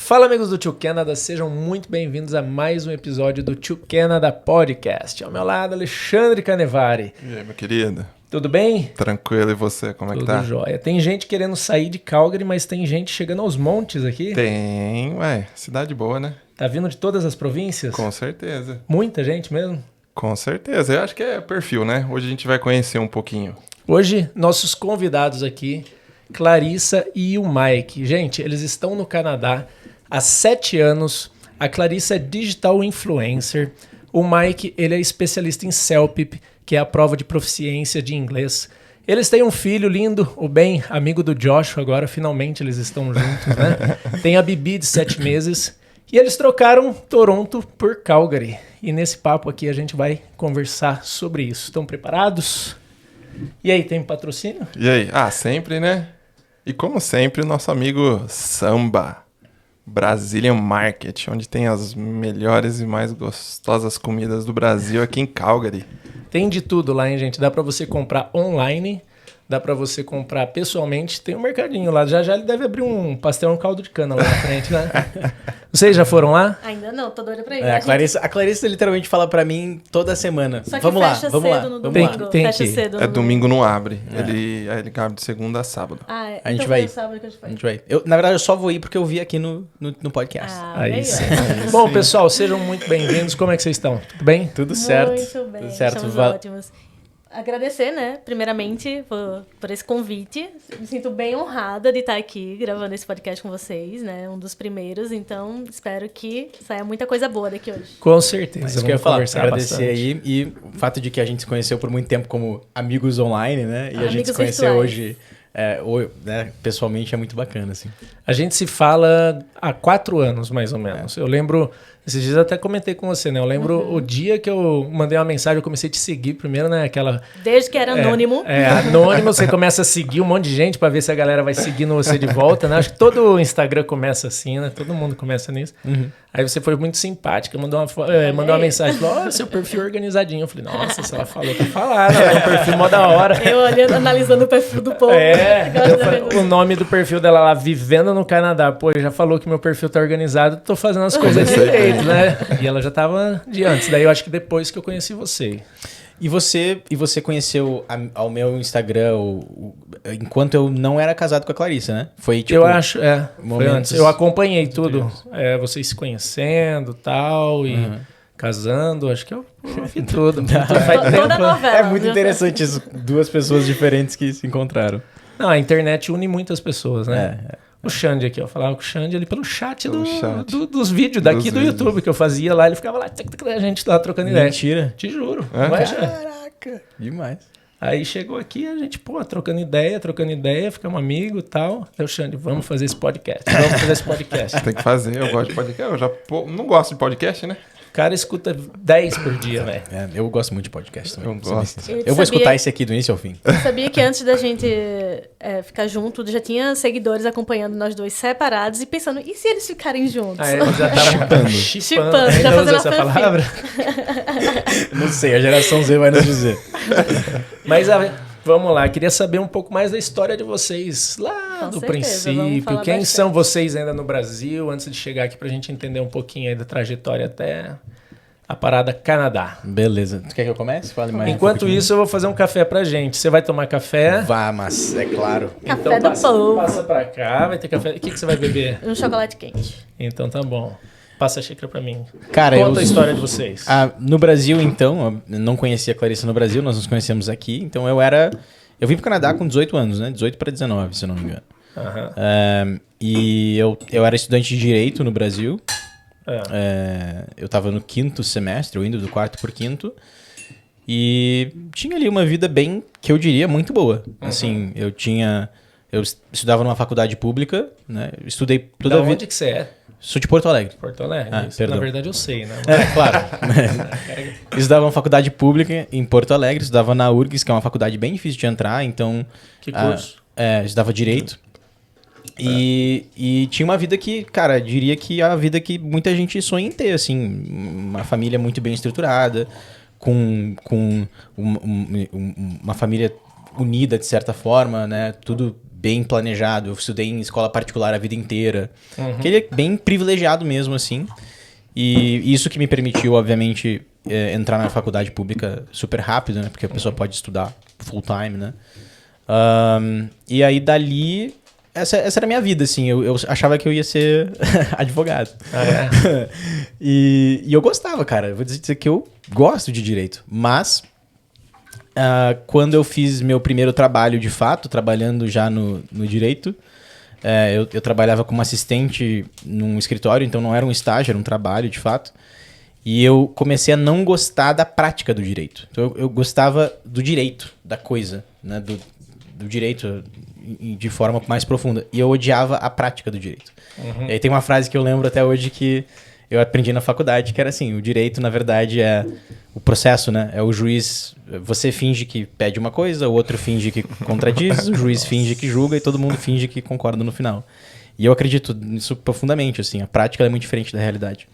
Fala, amigos do Tio Canada, sejam muito bem-vindos a mais um episódio do Tio Canada Podcast. Ao meu lado, Alexandre Canevari. E aí, meu querido? Tudo bem? Tranquilo, e você? Como é que tá? Tudo jóia. Tem gente querendo sair de Calgary, mas tem gente chegando aos montes aqui. Tem, cidade boa, né? Tá vindo de todas as províncias? Com certeza. Muita gente mesmo? Com certeza. Eu acho que é perfil, né? Hoje a gente vai conhecer um pouquinho. Hoje, nossos convidados aqui, Clarissa e o Mike. Gente, eles estão no Canadá há 7 anos. A Clarissa é digital influencer. O Mike, ele é especialista em CELPIP, que é a prova de proficiência de inglês. Eles têm um filho lindo, o Ben, amigo do Joshua agora. Finalmente eles estão juntos, né? Tem a Bibi de 7 meses. E eles trocaram Toronto por Calgary. E nesse papo aqui a gente vai conversar sobre isso. Estão preparados? E aí, tem patrocínio? E aí? Sempre, né? E como sempre, o nosso amigo Samba, Brazilian Market, onde tem as melhores e mais gostosas comidas do Brasil aqui em Calgary. Tem de tudo lá, hein, gente? Dá pra você comprar online, dá pra você comprar pessoalmente. Tem um mercadinho lá. Já ele deve abrir um pastel, um caldo de cana lá na frente, né? Vocês já foram lá? Ainda não, tô doida pra ir. A Clarissa literalmente fala pra mim toda semana. Só que vamos lá, fecha vamos cedo lá. no Vamos domingo. lá. Tem Fecha que ir. cedo no É domingo domingo. não abre. Ele abre de segunda a sábado. Ah, A gente então vai foi ir. no sábado que a gente A vai. gente vai. Na verdade, eu só vou ir porque eu vi aqui no podcast. Aí olha sim. ó. Bom, pessoal, sejam muito bem-vindos. Como é que vocês estão? Tudo bem? Tudo certo. Muito bem, Tudo certo. estamos Va- ótimos. Agradecer, né, primeiramente, por esse convite. Me sinto bem honrada de estar aqui gravando esse podcast com vocês, né, um dos primeiros. Então, espero que saia muita coisa boa daqui hoje. Com certeza. Isso que eu ia vamos falar, conversar agradecer bastante. aí. E o fato de que a gente se conheceu por muito tempo como amigos online, né? E a gente Amigos se conheceu virtuais. hoje né, pessoalmente é muito bacana, assim. A gente se fala há 4 anos, mais ou menos. Eu lembro, esses dias eu até comentei com você, né? Eu lembro o dia que eu mandei uma mensagem, eu comecei a te seguir primeiro, né? Aquela... Desde que era anônimo. Anônimo, você começa a seguir um monte de gente pra ver se a galera vai seguindo você de volta, né? Acho que todo o Instagram começa assim, né? Todo mundo começa nisso. Aí você foi muito simpática, mandou uma mensagem, falou, ó, seu perfil organizadinho. Eu falei, nossa, se ela falou, tá falando, é um perfil mó da hora. Eu olhando, analisando o perfil do povo. O nome do perfil dela lá, Vivendo no Canadá. Pô, já falou que meu perfil tá organizado, tô fazendo as coisas direito, né? E ela já tava de antes. Daí eu acho que depois que eu conheci você. E você conheceu ao meu Instagram enquanto eu não era casado com a Clarissa, né? Foi tipo... Eu acho, foi momentos antes. Eu acompanhei tudo. Vocês se conhecendo tal, e casando. Acho que eu vi tudo. Faz Toda a tempo. novela. É muito viu? interessante isso. Duas pessoas diferentes que se encontraram. Não, a internet une muitas pessoas, né? É. O Xande aqui, eu falava com o Xande ali pelo chat, Pelo chat. dos vídeos daqui Dos do vídeos. YouTube que eu fazia lá. Ele ficava lá, a gente lá trocando ideia. Mentira. Te juro. É? Mas, Caraca. Demais. aí chegou aqui, a gente, trocando ideia, ficamos amigos e tal. Aí Xande, vamos fazer esse podcast. Tem que fazer, eu gosto de podcast. Não gosto de podcast, né? O cara escuta 10 por dia, velho. Eu gosto muito de podcast também. Eu pra ser bem gosto. sincero. Eu vou escutar esse aqui do início ao fim. Sabia que antes da gente ficar junto, já tinha seguidores acompanhando nós dois separados e pensando, e se eles ficarem juntos? Aí eu já tava chipando. Chipando, já Ainda fazendo usa essa a fanfic. palavra? Não sei, a geração Z vai nos dizer. Mas vamos lá, queria saber um pouco mais da história de vocês lá Com do certeza, vamos princípio. falar Quem bastante. são vocês ainda no Brasil, antes de chegar aqui pra gente entender um pouquinho aí da trajetória até a parada Canadá. Beleza. Tu quer que eu comece? Fale mais. Enquanto isso, eu vou fazer um café pra gente. Você vai tomar café? Vá, mas é claro. Café do passa, povo. passa pra cá, vai ter café. O que você vai beber? Um chocolate quente. Então tá bom. Passa a xícara pra mim. Cara, Conta a história de vocês. No Brasil, então, eu não conhecia a Clarissa no Brasil, nós nos conhecemos aqui. Então eu vim pro Canadá com 18 anos, né? 18 para 19, se eu não me engano. Aham. E eu era estudante de Direito no Brasil. Ah. Eu tava no 5º semestre, eu indo do 4º pro 5º. E tinha ali uma vida bem, que eu diria, muito boa. Assim, eu estudava numa faculdade pública, né? Eu estudei toda Da a vida. onde que você é? Sou de Porto Alegre. Porto Alegre. Ah, Isso, perdão. na verdade eu sei, né? Claro. Eu estudava numa faculdade pública em Porto Alegre, estudava na URGS, que é uma faculdade bem difícil de entrar, então... Que curso? Estudava Direito. E tinha uma vida que, cara, diria que é a vida que muita gente sonha em ter, assim, uma família muito bem estruturada, com uma família unida de certa forma, né? Tudo bem planejado. Eu estudei em escola particular a vida inteira. Que ele é bem privilegiado mesmo, assim. E isso que me permitiu, obviamente, entrar na faculdade pública super rápido, né? Porque a pessoa pode estudar full time, né? E aí, dali... Essa era a minha vida, assim. Eu achava que eu ia ser advogado. E eu gostava, cara. Eu vou dizer que eu gosto de direito. Mas, quando eu fiz meu primeiro trabalho, de fato, trabalhando já no direito, eu trabalhava como assistente num escritório, então não era um estágio, era um trabalho, de fato. E eu comecei a não gostar da prática do direito. Então, eu gostava do direito, da coisa, né? Do direito de forma mais profunda. E eu odiava a prática do direito. E aí tem uma frase que eu lembro até hoje que eu aprendi na faculdade, que era assim, o direito, na verdade, é o processo, né? É o juiz, você finge que pede uma coisa, o outro finge que contradiz, o juiz finge que julga e todo mundo finge que concorda no final. E eu acredito nisso profundamente, assim, a prática é muito diferente da realidade.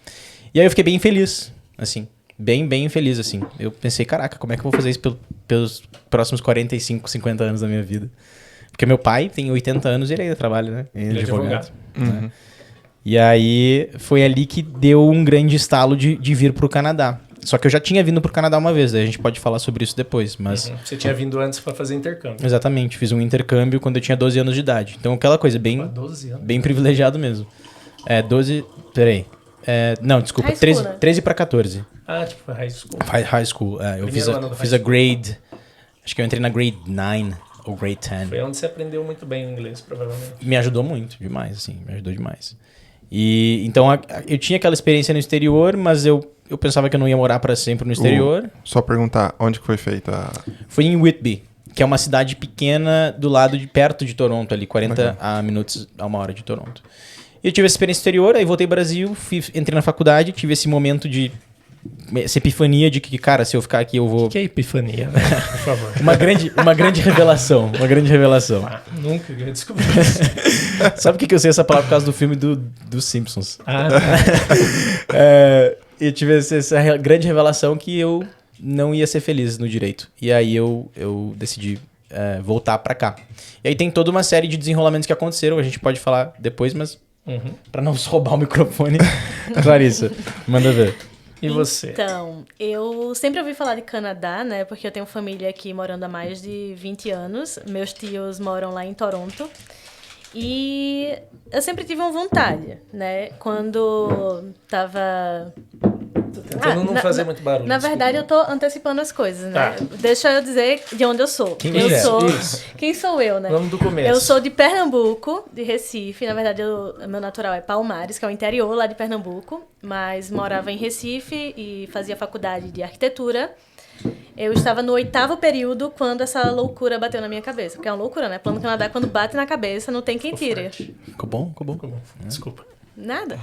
E aí eu fiquei bem feliz, assim, bem feliz, assim. Eu pensei, caraca, como é que eu vou fazer isso pelos próximos 45, 50 anos da minha vida? Porque meu pai tem 80 anos e ele ainda trabalha, né? Ele é advogado. Né? E aí foi ali que deu um grande estalo de vir pro Canadá. Só que eu já tinha vindo pro Canadá uma vez, daí a gente pode falar sobre isso depois, mas... Você tinha vindo antes para fazer intercâmbio. Exatamente, fiz um intercâmbio quando eu tinha 12 anos de idade. Então aquela coisa bem, 12 anos. bem privilegiado mesmo. 12... Peraí. Não, desculpa, High school, né? 13 para 14. Ah, tipo, high school. High school, eu Primeiro fiz ano a do grade... Acho que eu entrei na grade 9 ou grade 10. Foi onde você aprendeu muito bem o inglês, provavelmente. Me ajudou muito, demais, assim, me ajudou demais. E então eu tinha aquela experiência no exterior, mas eu pensava que eu não ia morar para sempre no exterior. Só perguntar, onde que foi feita? Foi em Whitby, que é uma cidade pequena do lado perto de Toronto, ali, 40 minutos a uma hora de Toronto. E eu tive essa experiência exterior, aí voltei ao Brasil, entrei na faculdade, tive esse momento de... Essa epifania de que, cara, se eu ficar aqui eu vou... O que é epifania, né? Por favor. Uma grande revelação, uma grande revelação. Nunca eu descobri isso. Sabe por que eu sei essa palavra? Por causa do filme dos Simpsons. Eu tive essa grande revelação que eu não ia ser feliz no direito. E aí eu decidi voltar pra cá. E aí tem toda uma série de desenrolamentos que aconteceram, a gente pode falar depois, mas pra não roubar o microfone, Clarissa, manda ver. E você? Então, eu sempre ouvi falar de Canadá, né? Porque eu tenho família aqui morando há mais de 20 anos. Meus tios moram lá em Toronto. E eu sempre tive uma vontade, né? Quando tava... Tô tentando não fazer muito barulho. Na verdade, eu tô antecipando as coisas, né? Tá. Deixa eu dizer de onde eu sou. Quem sou eu, né? Vamos do começo. Eu sou de Pernambuco, de Recife. Na verdade, meu natural é Palmares, que é o interior lá de Pernambuco. Mas morava em Recife e fazia faculdade de arquitetura. Eu estava no 8º período quando essa loucura bateu na minha cabeça. Porque é uma loucura, né? Plano Canadá, quando bate na cabeça, não tem quem tire. Ficou bom? Desculpa. Nada.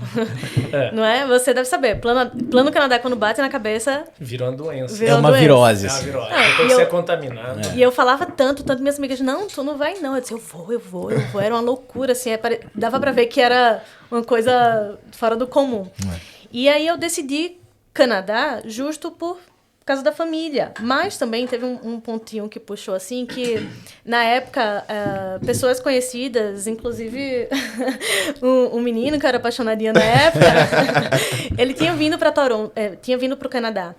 Não é? Você deve saber. Plano Canadá, quando bate na cabeça... Virou uma doença. É uma virose. É uma Assim. virose. Depois você é contaminado. E eu falava tanto minhas amigas, não, tu não vai não. Eu disse, eu vou. Era uma loucura, assim. Dava pra ver que era uma coisa fora do comum. E aí eu decidi Canadá justo por causa da família. Mas também teve um pontinho que puxou, assim, que na época, pessoas conhecidas, inclusive um menino que eu era apaixonadinha na época, ele tinha vindo para Toronto, tinha vindo pro Canadá.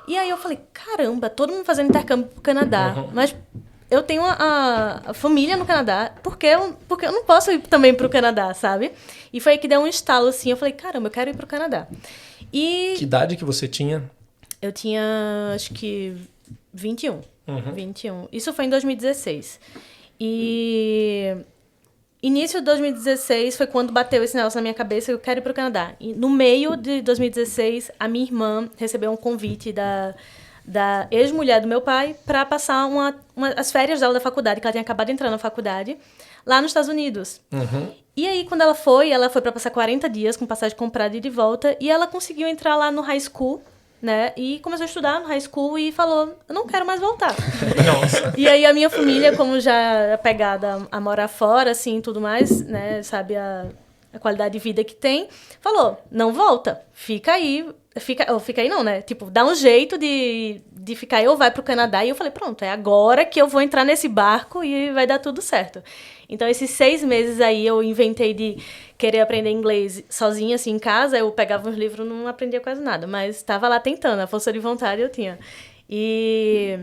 E aí eu falei, caramba, todo mundo fazendo intercâmbio pro Canadá, mas eu tenho a família no Canadá, porque eu não posso ir também pro Canadá, sabe? E foi aí que deu um estalo, assim, eu falei, caramba, eu quero ir pro Canadá. E que idade que você tinha? Eu tinha, acho que, 21. 21. Isso foi em 2016. E início de 2016 foi quando bateu esse negócio na minha cabeça que eu quero ir pro Canadá. E no meio de 2016, a minha irmã recebeu um convite da ex-mulher do meu pai para passar as férias dela da faculdade, que ela tinha acabado de entrar na faculdade, lá nos Estados Unidos. E aí, quando ela foi para passar 40 dias com passagem comprada e de volta, e ela conseguiu entrar lá no high school, né? E começou a estudar no high school e falou, eu não quero mais voltar. Nossa. E aí a minha família, como já é pegada a morar fora, assim, e tudo mais, né? Sabe a qualidade de vida que tem, falou, não volta, fica aí. Fica aí não, né? Tipo, dá um jeito de de ficar, eu vai pro Canadá, e eu falei, pronto, é agora que eu vou entrar nesse barco e vai dar tudo certo. Então, esses 6 meses aí, eu inventei de querer aprender inglês sozinha, assim, em casa. Eu pegava uns livros, não aprendia quase nada, mas estava lá tentando, a força de vontade eu tinha. E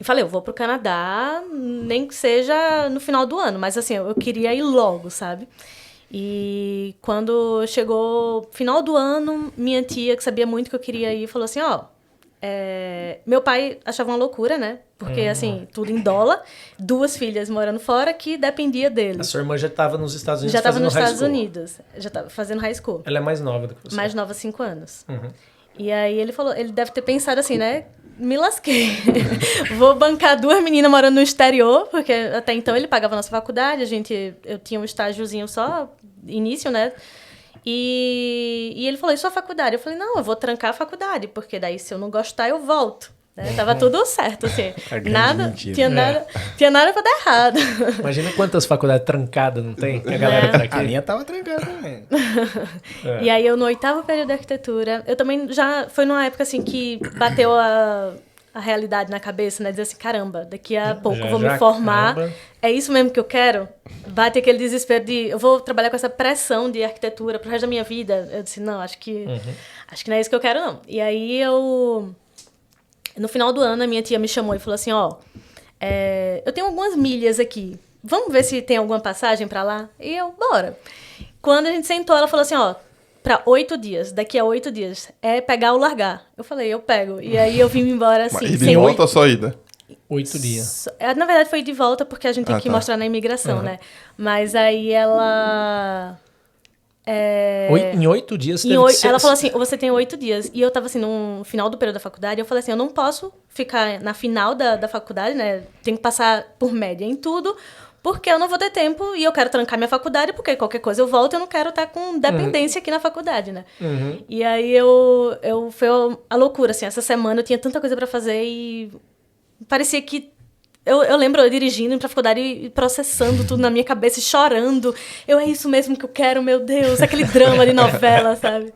falei, eu vou pro Canadá, nem que seja no final do ano, mas assim, eu queria ir logo, sabe? E quando chegou final do ano, minha tia, que sabia muito que eu queria ir, falou assim, ó... meu pai achava uma loucura, né? Porque, assim, tudo em dólar. 2 filhas morando fora que dependia dele. A sua irmã já estava nos Estados Unidos já estava fazendo nos high Estados school. Unidos. Já estava fazendo high school. Ela é mais nova do que você. Mais nova, 5 anos. Uhum. E aí ele falou, ele deve ter pensado assim, né? Me lasquei. Vou bancar 2 meninas morando no exterior, porque até então ele pagava a nossa faculdade, eu tinha um estágiozinho só, início, né? E ele falou, e sua faculdade? Eu falei, não, eu vou trancar a faculdade, porque daí se eu não gostar, eu volto. Né? Tava tudo certo, assim. Tinha nada pra dar errado. Imagina quantas faculdades trancadas não tem, que a galera tá A aqui. minha tava trancada também. E aí eu no 8º período de arquitetura, eu também já, foi numa época assim que bateu a realidade na cabeça, né? Dizer assim, caramba, daqui a pouco eu vou me formar. Caramba. É isso mesmo que eu quero? Bate aquele desespero de, eu vou trabalhar com essa pressão de arquitetura pro resto da minha vida. Eu disse, não, acho que não é isso que eu quero, não. E aí no final do ano, a minha tia me chamou e falou assim, ó, eu tenho algumas milhas aqui. Vamos ver se tem alguma passagem pra lá? E eu, bora. Quando a gente sentou, ela falou assim, ó, pra 8 dias, daqui a 8 dias, é pegar ou largar. Eu falei, eu pego. E aí eu vim embora assim. Mas ida e volta ou só ida? 8 dias. Na verdade, foi de volta porque a gente tem que tá. mostrar na imigração, né? Mas aí ela... Em 8 dias Em teve oi- que ser... Ela falou assim, você tem 8 dias. E eu tava assim, no final do período da faculdade, eu falei assim, eu não posso ficar na final da faculdade, né? Tem que passar por média em tudo, porque eu não vou ter tempo e eu quero trancar minha faculdade, porque qualquer coisa eu volto, eu não quero estar com dependência aqui na faculdade, né? E aí foi a loucura, assim, essa semana eu tinha tanta coisa pra fazer e parecia que eu lembro eu dirigindo, indo pra faculdade e processando tudo na minha cabeça e chorando. É isso mesmo que eu quero, meu Deus. Aquele drama de novela, sabe?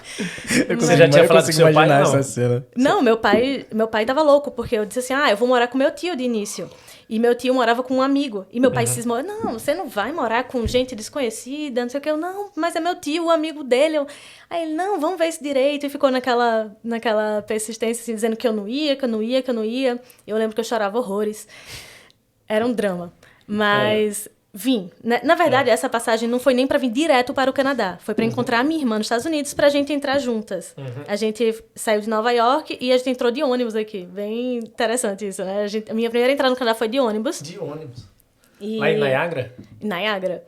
Você já tinha falado com seu pai, não? essa cena. Não, meu pai tava louco, porque eu disse assim, eu vou morar com meu tio de início. E meu tio morava com um amigo. E meu pai cismou, não, você não vai morar com gente desconhecida, não sei o que. Eu, não, mas é meu tio, o amigo dele. Aí ele, não, vamos ver isso direito. E ficou naquela persistência, assim, dizendo que eu não ia. Eu lembro que eu chorava horrores. Era um drama. Mas vim. Na verdade, essa passagem não foi nem para vir direto para o Canadá. Foi para encontrar a minha irmã nos Estados Unidos pra gente entrar juntas. A gente saiu de Nova York e a gente entrou de ônibus aqui. Bem interessante isso, né? A minha primeira entrada no Canadá foi de ônibus. De ônibus. E... Lá em Niagara? Em Niagara.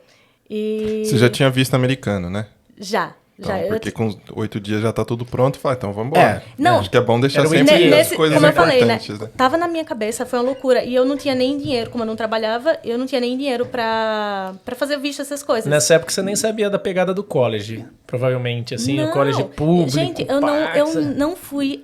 E... Você já tinha visto americano, né? Já. Então, Já. porque com 8 dias já tá tudo pronto, fala, então vamos embora. Não. Acho que é bom deixar Era o sempre Ne- as coisas como eu falei, né? importantes, né? Tava na minha cabeça, foi uma loucura. E eu não tinha nem dinheiro, como eu não trabalhava, eu não tinha nem dinheiro pra fazer visto essas coisas. Nessa época você nem sabia da pegada do college, provavelmente, assim, o college público. Gente, eu Pax, não fui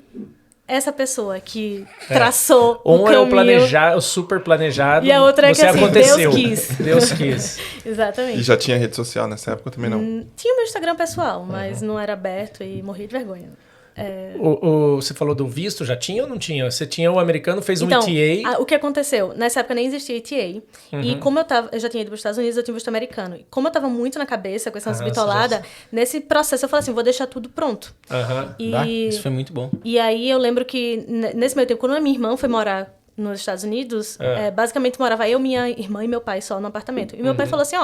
essa pessoa que traçou o Um é caminho. o super planejado. E a outra é que, você assim, aconteceu. Deus quis. Deus quis. Exatamente. E já tinha rede social nessa época também não? Tinha o meu Instagram pessoal, mas não era aberto e morri de vergonha. Você falou do visto, já tinha ou não tinha? Você tinha o americano, fez um Então, ETA. o que aconteceu? Nessa época nem existia ETA. E como eu já tinha ido para os Estados Unidos, eu tinha visto americano. E como eu tava muito na cabeça com essa bitolada, nesse processo eu falei assim, vou deixar tudo pronto. Aham. E, Isso foi muito bom. e aí eu lembro que nesse meio tempo, quando a minha irmã foi morar nos Estados Unidos, basicamente morava eu, minha irmã e meu pai só no apartamento. E meu pai falou assim,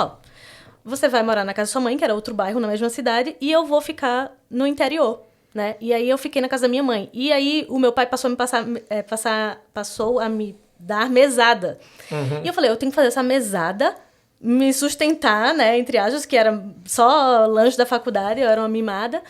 você vai morar na casa da sua mãe, que era outro bairro na mesma cidade, e eu vou ficar no interior. Né? E aí eu fiquei na casa da minha mãe. E aí o meu pai passou a me dar mesada. E eu falei, eu tenho que fazer essa mesada, me sustentar, né, entre aspas, que era só lanche da faculdade, eu era uma mimada.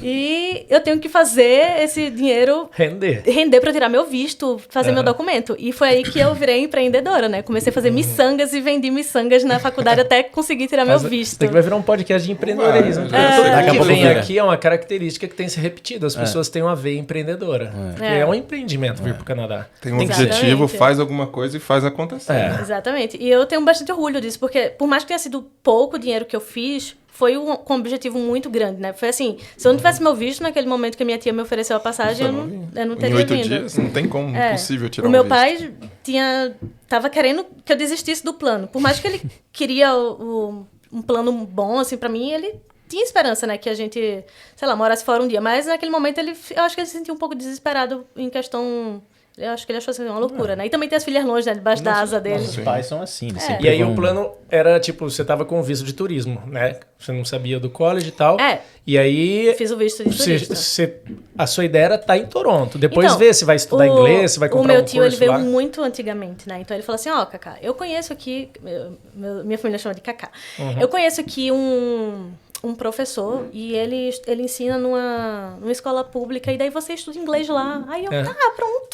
E eu tenho que fazer esse dinheiro render para tirar meu visto, fazer meu documento. E foi aí que eu virei empreendedora, né? Comecei a fazer miçangas e vendi miçangas na faculdade até conseguir tirar meu visto. Tem que vai virar um podcast de empreendedorismo. Tudo Daqui a que pouco vem vira. aqui é uma característica que tem se repetido. As pessoas têm uma veia empreendedora. Porque é um empreendimento vir pro Canadá. Tem um Exatamente. objetivo, faz alguma coisa e faz acontecer. É. Exatamente. E eu tenho bastante orgulho disso, porque por mais que tenha sido pouco dinheiro que eu fiz, foi com um objetivo muito grande, né? Foi assim, se eu não tivesse meu visto naquele momento que a minha tia me ofereceu a passagem, eu não teria Em 8 vindo. dias, não tem como, impossível tirar O meu visto. pai tava querendo que eu desistisse do plano. Por mais que ele queria um plano bom, assim, pra mim, ele tinha esperança, né? Que a gente, sei lá, morasse fora um dia. Mas naquele momento, eu acho que ele se sentiu um pouco desesperado em questão... Eu acho que ele achou assim, uma loucura, né? E também tem as filhas longe, né? Debaixo da asa dele. Nossos pais são assim, né? E aí o plano era, tipo, você tava com visto de turismo, né? Você não sabia do college e tal. E aí... Fiz o visto de turista. A sua ideia era estar em Toronto. Depois Então, ver se vai estudar inglês, se vai comprar um curso lá. O meu tio, ele veio muito antigamente, né? Então ele falou assim, Cacá, eu conheço aqui... minha família chama de Cacá. Eu conheço aqui um professor e ele ensina numa escola pública e daí você estuda inglês lá. Aí eu, pronto,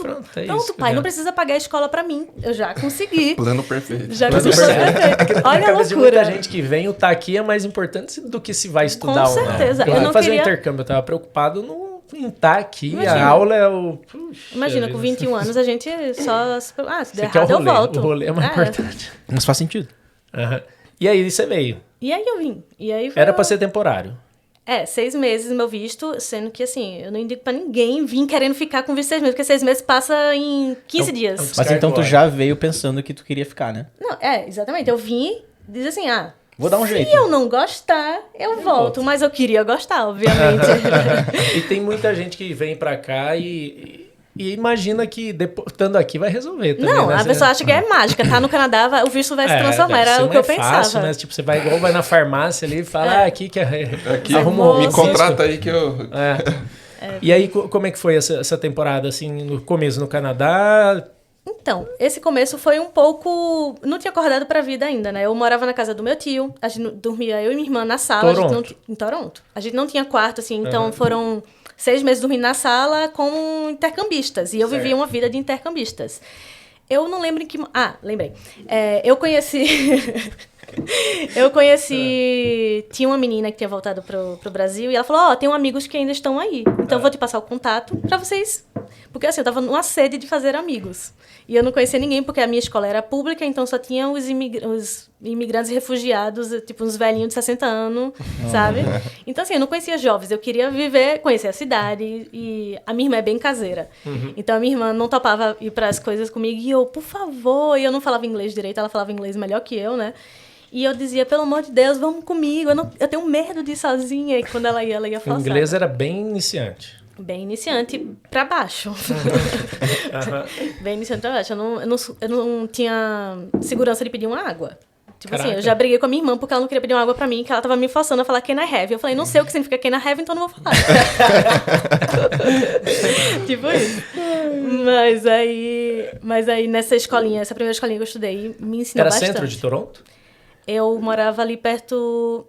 isso, pai, não precisa pagar a escola pra mim. Eu já consegui. Plano perfeito. Já consegui. Olha a loucura. De muita gente que vem, o tá aqui é mais importante do que se vai estudar ou não. Com certeza. Eu não fazer um intercâmbio, eu tava preocupado em estar aqui. Imagina. A aula é o... Imagina, com 21 anos a gente só... se der errado eu volto. O rolê é mais importante. Mas faz sentido. E aí você veio? E aí eu vim. E aí era pra ser temporário. 6 meses meu visto, sendo que assim, eu não indico pra ninguém vir querendo ficar com visto 6 meses, porque 6 meses passa em 15 dias. Mas então tu já veio pensando que tu queria ficar, né? Não, exatamente. Eu vim e diz assim, vou dar um jeito. Se eu não gostar, eu volto. Mas eu queria gostar, obviamente. E tem muita gente que vem pra cá e imagina que estando aqui vai resolver também. Não, né? a pessoa acha que é mágica. Tá no Canadá, o visto vai se transformar. Era o que eu pensava. Fácil, né? Tipo, você vai na farmácia ali e fala, aqui que aqui arruma me contrata aí que eu... E aí, como é que foi essa temporada, assim, no começo no Canadá? Então, esse começo foi um pouco... Não tinha acordado pra vida ainda, né? Eu morava na casa do meu tio, a gente dormia eu e minha irmã na sala. Em Toronto. A gente não tinha quarto, assim, então foram 6 meses dormindo na sala com intercambistas. E eu vivia uma vida de intercambistas. Eu não lembro em que... lembrei. Eu conheci... Tinha uma menina que tinha voltado pro Brasil e ela falou, tem amigos que ainda estão aí. Então eu vou te passar o contato pra vocês... Porque assim, eu tava numa sede de fazer amigos. E eu não conhecia ninguém, porque a minha escola era pública, então só tinha os imigrantes refugiados, tipo uns velhinhos de 60 anos, sabe? Então assim, eu não conhecia jovens, eu queria conhecer a cidade, e a minha irmã é bem caseira. Então a minha irmã não topava ir para as coisas comigo, e eu, por favor, e eu não falava inglês direito, ela falava inglês melhor que eu, né? E eu dizia, pelo amor de Deus, vamos comigo, eu tenho medo de ir sozinha, e quando ela ia forçar. O inglês era bem iniciante. Bem iniciante pra baixo. Bem iniciante pra baixo. Eu não tinha segurança de pedir uma água. Tipo assim, eu já briguei com a minha irmã porque ela não queria pedir uma água pra mim, que ela tava me forçando a falar can I have. Eu falei, não sei o que significa can I have, então não vou falar. Tipo isso. Mas aí nessa escolinha, essa primeira escolinha que eu estudei, me ensinou bastante. Era centro de Toronto? Eu morava ali perto...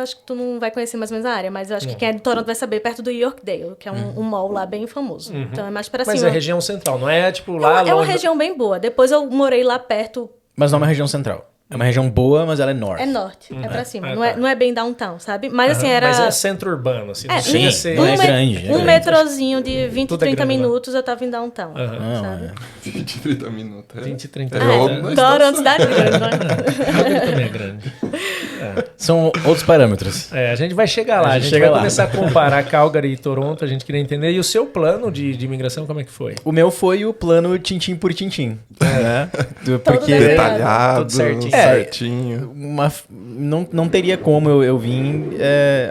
acho que tu não vai conhecer mais ou menos a área, mas eu acho que quem é de Toronto vai saber, perto do Yorkdale, que é um mall lá bem famoso. Então é mais pra cima. Mas é região central, não é tipo lá longe? É uma região bem boa. Depois eu morei lá perto. Mas não é uma região central. É uma região boa, mas ela é norte. É norte, é pra cima. Não é bem downtown, sabe? Mas assim, era... Mas é centro urbano, assim. Sim, é grande. Um metrozinho de 20, 30 minutos eu tava em downtown, sabe? 20, 30 minutos. 20, 30 minutos. Toronto, cidade grande, né? Calgary também é grande. São outros parâmetros. A gente vai chegar lá. A gente vai começar a comparar Calgary e Toronto, a gente queria entender. E o seu plano de imigração, como é que foi? O meu foi o plano tintim por tintim. Né? Porque detalhado, tudo certinho. certinho. Não teria como eu vir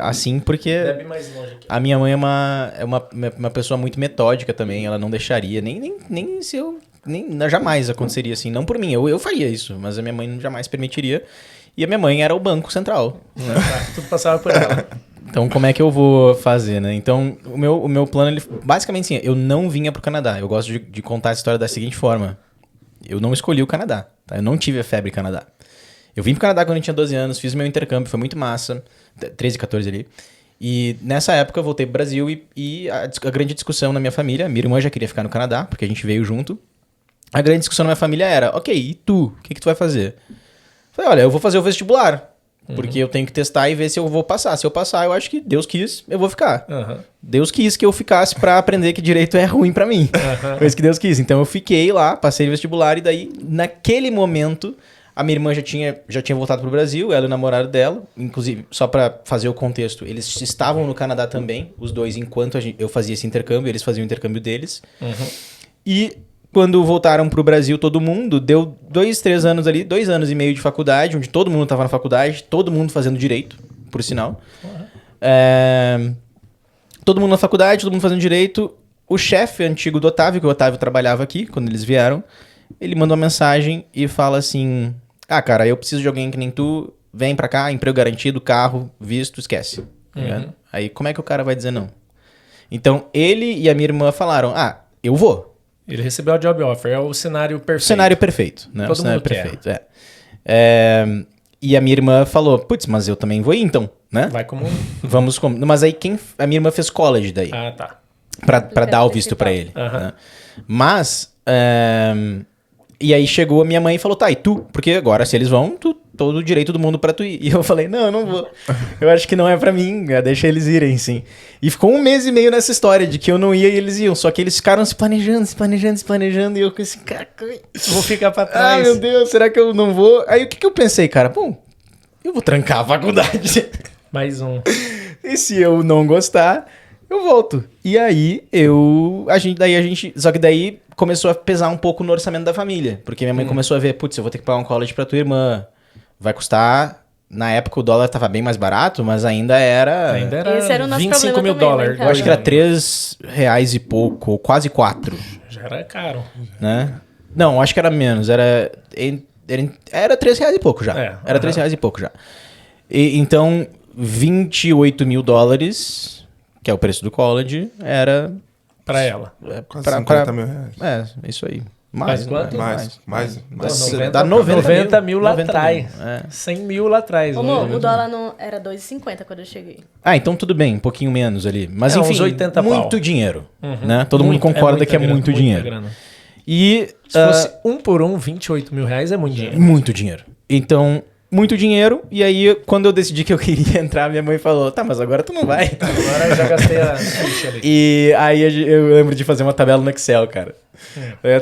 assim, porque Deve mais longe aqui. a minha mãe é uma pessoa muito metódica também. Ela não deixaria, nem se eu... jamais aconteceria assim. Não por mim, eu faria isso, mas a minha mãe jamais permitiria. E a minha mãe era o Banco Central. Né? Tudo passava por ela. Então, como é que eu vou fazer, né? Então, o meu plano, ele, basicamente, assim, eu não vinha pro Canadá. Eu gosto de contar a história da seguinte forma. Eu não escolhi o Canadá, tá? Eu não tive a febre Canadá. Eu vim pro Canadá quando eu tinha 12 anos, fiz meu intercâmbio, foi muito massa. 13, 14 ali. E nessa época eu voltei pro Brasil e a grande discussão na minha família, minha irmã já queria ficar no Canadá, porque a gente veio junto. A grande discussão na minha família era, ok, e tu? O que tu vai fazer? Falei, olha, eu vou fazer o vestibular. Porque eu tenho que testar e ver se eu vou passar. Se eu passar, eu acho que Deus quis, eu vou ficar. Deus quis que eu ficasse pra aprender que direito é ruim pra mim. Foi isso que Deus quis. Então eu fiquei lá, passei no vestibular e daí, naquele momento, A minha irmã já tinha voltado pro Brasil, ela e o namorado dela. Inclusive, só pra fazer o contexto, eles estavam no Canadá também, os dois, enquanto eu fazia esse intercâmbio, eles faziam o intercâmbio deles. E quando voltaram pro Brasil, todo mundo, deu 2 anos ali, 2 anos e meio de faculdade, onde todo mundo tava na faculdade, todo mundo fazendo direito, por sinal. Todo mundo na faculdade, todo mundo fazendo direito. O chefe antigo do Otávio, que o Otávio trabalhava aqui, quando eles vieram, ele mandou uma mensagem e fala assim... Ah, cara, eu preciso de alguém que nem tu, vem pra cá, emprego garantido, carro, visto, esquece. Tá ligado? Aí como é que o cara vai dizer não? Então ele e a minha irmã falaram, eu vou. Ele recebeu a job offer, é o cenário perfeito. O cenário perfeito, né? Todo o cenário mundo quer. perfeito, e a minha irmã falou, putz, mas eu também vou ir então, né? Vai como... Vamos como... Mas aí a minha irmã fez college daí. Ah, tá. Pra dar o visto pra ele. Né? Mas... E aí chegou a minha mãe e falou, tá, e tu? Porque agora, se eles vão, todo o direito do mundo pra tu ir. E eu falei, não, eu não vou. Eu acho que não é pra mim, deixa eles irem, sim. E ficou 1 mês e meio nessa história de que eu não ia e eles iam. Só que eles ficaram se planejando. E eu com esse cara... Vou ficar pra trás. Ah, meu Deus, será que eu não vou? Aí o que eu pensei, cara? Bom, eu vou trancar a faculdade. Mais um. E se eu não gostar, eu volto. E aí, só que daí começou a pesar um pouco no orçamento da família. Porque minha mãe começou a ver, putz, eu vou ter que pagar um college pra tua irmã. Vai custar... Na época o dólar tava bem mais barato, mas ainda era Esse era o nosso 25 problema mil também, dólares. né, eu acho que era R$3 e pouco, ou quase 4, Já era caro. né? Não, acho que era menos. Era R$3 e pouco já. Era R$3 e pouco já. Então, 28 mil dólares, que é o preço do college, era... Pra ela. Quase 50 mil reais. Isso aí. Faz quanto? Mais. Dá 90 mil lá 90 atrás. mil, 100 mil lá atrás. Amor, o dólar não era 2,50 quando eu cheguei. Então tudo bem, um pouquinho menos ali. Mas enfim, uns 80 muito pau. dinheiro. Né? Todo mundo concorda que é grana, muito muita dinheiro. grana. E Se fosse 1 por 1, 28 mil reais é muito dinheiro. muito dinheiro. Então, muito dinheiro. E aí, quando eu decidi que eu queria entrar, minha mãe falou, tá, mas agora tu não vai. Agora eu já gastei a ficha ali. E aí eu lembro de fazer uma tabela no Excel, cara.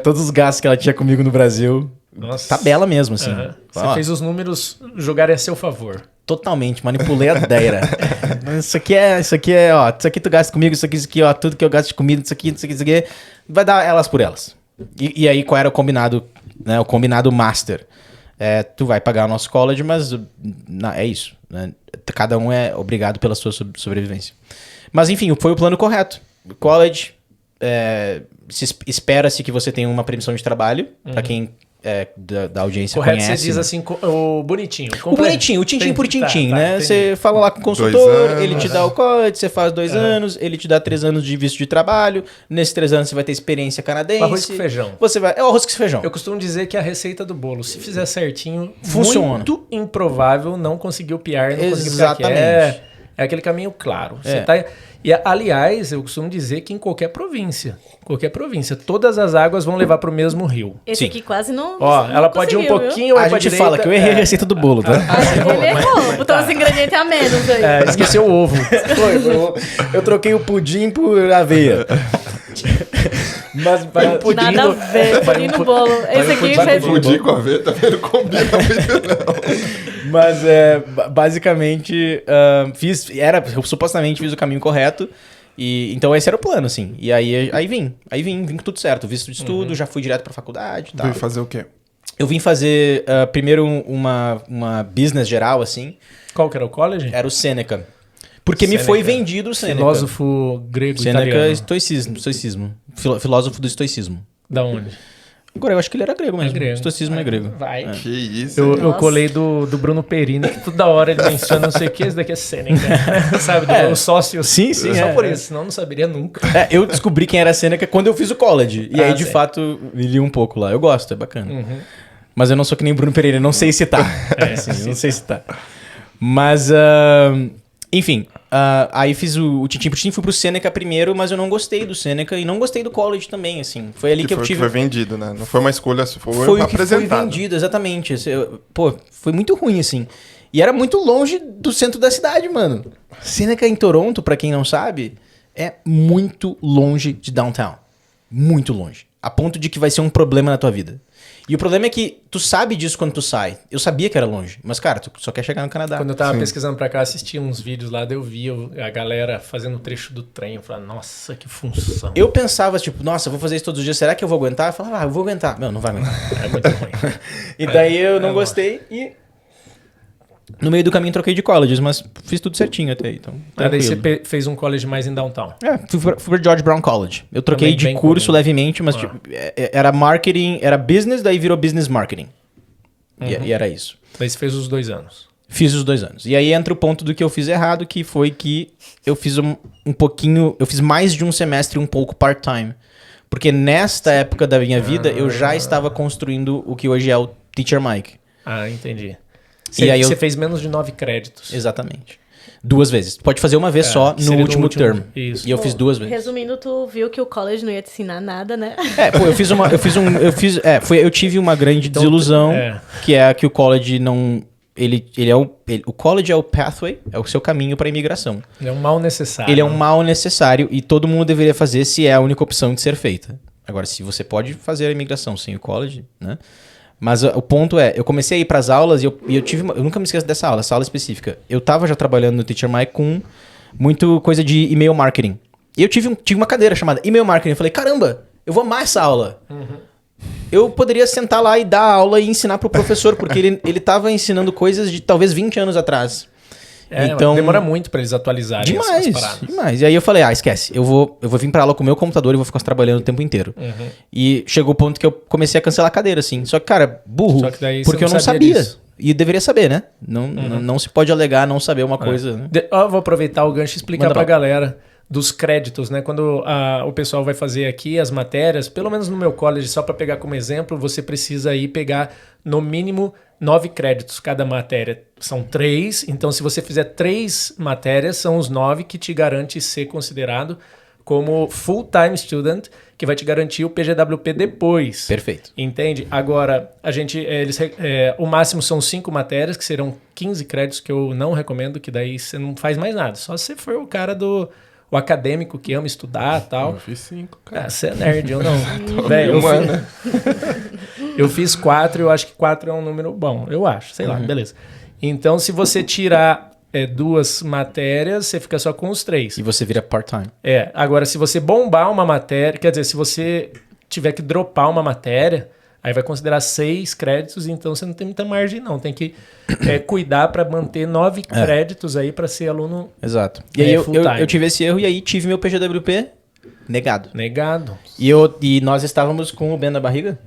Todos os gastos que ela tinha comigo no Brasil. Nossa. Tabela mesmo, assim. Você fez os números jogarem a seu favor. Totalmente, manipulei a ideia. Isso aqui, ó, isso aqui tu gasta comigo, isso aqui, ó, tudo que eu gasto de comida, isso aqui, vai dar elas por elas. E aí, qual era o combinado, né? O combinado master. Tu vai pagar o nosso college, mas é isso. Né? Cada um é obrigado pela sua sobrevivência. Mas, enfim, foi o plano correto. College, espera-se que você tenha uma permissão de trabalho, pra quem da audiência Correto, conhece. você diz né? assim, o bonitinho. O bonitinho, o tintim por tintim, né? Entendi. Você fala lá com o 2 consultor, anos. ele te dá o código, você faz 2 anos, ele te dá 3 anos de visto de trabalho. Nesses 3 anos você vai ter experiência canadense. Arroz com feijão. É o arroz com feijão. Eu costumo dizer que a receita do bolo, se fizer certinho, Funciona. muito improvável não conseguir o PR, não conseguir o Exatamente. É aquele caminho claro. Você tá... E, aliás, eu costumo dizer que em qualquer província, todas as águas vão levar para o mesmo rio. Esse Sim. aqui quase não. Ó, não ela pode ir um conseguiu, viu? pouquinho A mais pra gente direita. fala que eu errei a receita do bolo, tá? Ele errou, botou os ingredientes a menos aí. Esqueceu o ovo. Eu troquei o pudim por aveia. Mas Nada a ver, pudim no bolo. Esse aqui fez. Pudim com a veia, tá vendo? Combina muito, não. Mas, basicamente, eu supostamente fiz o caminho correto. E, então esse era o plano, assim. E aí vim com tudo certo. Visto de estudo, já fui direto pra faculdade e tal. Veio fazer o quê? Eu vim fazer, primeiro, uma business geral, assim. Qual que era o college? Era o Seneca. Porque me Seneca. foi vendido o Seneca. Filósofo grego Seneca italiano. estoicismo. Filósofo do estoicismo. Da onde? Agora, eu acho que ele era grego mesmo. grego. Estoicismo é grego. Vai. Que isso. Eu Nossa. colei do Bruno Perini, que toda hora ele menciona não sei o que, esse daqui é Seneca. Sabe, o sócio. Sim, Só por isso, senão eu não saberia nunca. Eu descobri quem era Seneca quando eu fiz o college. E aí, de sim. fato, me li um pouco lá. Eu gosto, é bacana. Mas eu não sou que nem o Bruno Pereira, não sei citar. Não sei citar. Mas, enfim, aí fiz o Tintim por Tintim, fui pro Seneca primeiro, mas eu não gostei do Seneca e não gostei do college também, assim. Foi ali que eu foi, tive... que foi vendido, né? Não foi uma escolha, foi Foi o que foi apresentado. vendido, exatamente. Foi muito ruim, assim. E era muito longe do centro da cidade, mano. Seneca em Toronto, pra quem não sabe, é muito longe de downtown. Muito longe. A ponto de que vai ser um problema na tua vida. E o problema é que tu sabe disso quando tu sai. Eu sabia que era longe, mas, cara, tu só quer chegar no Canadá. Quando eu tava pesquisando pra cá, assisti uns vídeos lá, daí eu vi a galera fazendo o trecho do trem. Eu falei, nossa, que função. Eu pensava, tipo, nossa, eu vou fazer isso todos os dias, será que eu vou aguentar? Eu falava, eu vou aguentar. Não vai aguentar. É muito ruim. E daí eu não gostei e... No meio do caminho troquei de colleges, mas fiz tudo certinho até aí, então Daí você tranquilo. fez um college mais em downtown. Fui pra George Brown College. Eu troquei Também de bem curso comum. levemente, mas tipo, era marketing, era business, daí virou business marketing. E era isso. Daí você fez os 2 anos. Fiz os 2 anos. E aí entra o ponto do que eu fiz errado, que foi que eu fiz um pouquinho... Eu fiz mais de um semestre um pouco part-time. Porque nesta época da minha vida, eu já estava construindo o que hoje é o Teacher Mike. Ah, entendi. E aí Você eu- fez menos de 9 créditos. Exatamente. 2 vezes. Pode fazer uma vez só no seria no último último, term. isso. E eu fiz 2 vezes. Resumindo, tu viu que o college não ia te ensinar nada, né? Eu tive uma grande desilusão, que é que o college não... o college é o pathway, é o seu caminho para imigração. É um mal necessário. Ele é um mal necessário e todo mundo deveria fazer se é a única opção de ser feita. Agora, se você pode fazer a imigração sem o college, né? Mas o ponto é, eu comecei a ir para as aulas e eu nunca me esqueço dessa aula, essa aula específica. Eu tava já trabalhando no Teacher Mike com muito coisa de e-mail marketing. E eu tive uma cadeira chamada e-mail marketing. Eu falei, caramba, eu vou amar essa aula. Eu poderia sentar lá e dar aula e ensinar pro professor, porque ele tava ensinando coisas de talvez 20 anos atrás. Então, demora muito pra eles atualizarem as demais, paradas. demais. E aí eu falei, esquece, eu vou vir pra aula com o meu computador e vou ficar trabalhando o tempo inteiro. E chegou o ponto que eu comecei a cancelar a cadeira, assim. Só que, cara, burro, Só que daí porque você eu não não sabia sabia. disso. E deveria saber, né? Não se pode alegar não saber uma coisa, né? Eu vou aproveitar o gancho e explicar Manda pra bala. galera dos créditos, né? Quando o pessoal vai fazer aqui as matérias, pelo menos no meu college, só para pegar como exemplo, você precisa ir pegar no mínimo 9 créditos cada matéria. São 3, então se você fizer 3 matérias, são os 9 que te garante ser considerado como full-time student, que vai te garantir o PGWP depois. Perfeito. Entende? Agora, o máximo são 5 matérias, que serão 15 créditos, que eu não recomendo, que daí você não faz mais nada. Só se você for o cara o acadêmico que ama estudar e tal. Eu fiz 5, cara. Você é nerd, eu não. Véi, eu fiz 4, eu acho que 4 é um número bom. Eu acho, sei lá, beleza. Então, se você tirar 2 matérias, você fica só com os 3. E você vira part-time. Agora, se você bombar uma matéria, quer dizer, se você tiver que dropar uma matéria, aí vai considerar 6 créditos, então você não tem muita margem, não. Tem que cuidar para manter 9 créditos aí para ser aluno. Exato. E aí full-time. eu tive esse erro e aí tive meu PGWP negado. Negado. E nós estávamos com o Ben na barriga?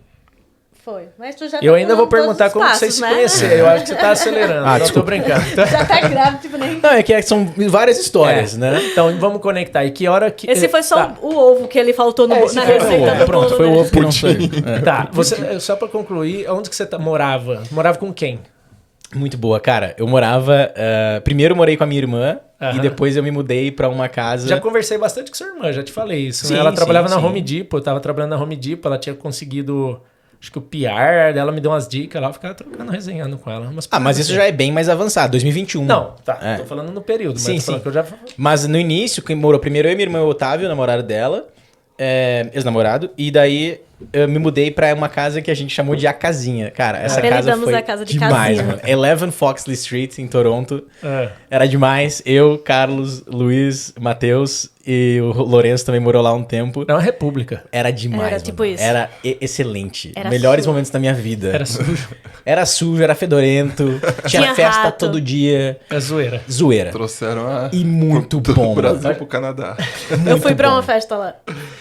Foi. Mas tu já Eu tá ainda vou pulando perguntar todos como os que vocês passos, se conheceram. Eu acho que você tá acelerando. Não, tô desculpa. brincando. Já tá grave, tipo, nem... Não, é que são várias histórias, né? Então vamos conectar. E que hora que. Esse foi só Tá. o ovo que ele faltou na esse foi o receita ovo. do Pronto, bolo, foi o né? ovo que não foi. Tá, só pra concluir, onde que você morava? Morava com quem? Muito boa, cara. Eu morava... primeiro eu morei com a minha irmã e depois eu me mudei pra uma casa... Já conversei bastante com sua irmã, já te falei isso. Sim, Ela sim, trabalhava na sim. Home Depot, eu tava trabalhando na Home Depot, ela tinha conseguido, acho que o PR, ela me deu umas dicas lá, eu ficava trocando, resenhando com ela. mas isso já é bem mais avançado, 2021. Não, tá, É. tô falando no período, mas Sim, tô falando sim. que eu já... Mas no início, quem morou primeiro eu e minha irmã, o Otávio, o namorado dela, ex-namorado, e daí eu me mudei pra uma casa que a gente chamou de A Casinha. Cara, essa casa Apelidamos foi a casa de demais, Casinha. mano. 11 Foxley Street, em Toronto. É. Era demais. Eu, Carlos, Luiz, Matheus e o Lourenço também morou lá um tempo. Era uma república. Era demais, Era mano. tipo isso. Era excelente. Era Melhores sujo. momentos da minha vida. Era sujo. Era sujo, era fedorento. Tinha Tinha festa rato. todo dia. É zoeira. Zoeira. Trouxeram a... E muito do bom, Brasil mano. pro Canadá. Eu fui pra bom. uma festa lá.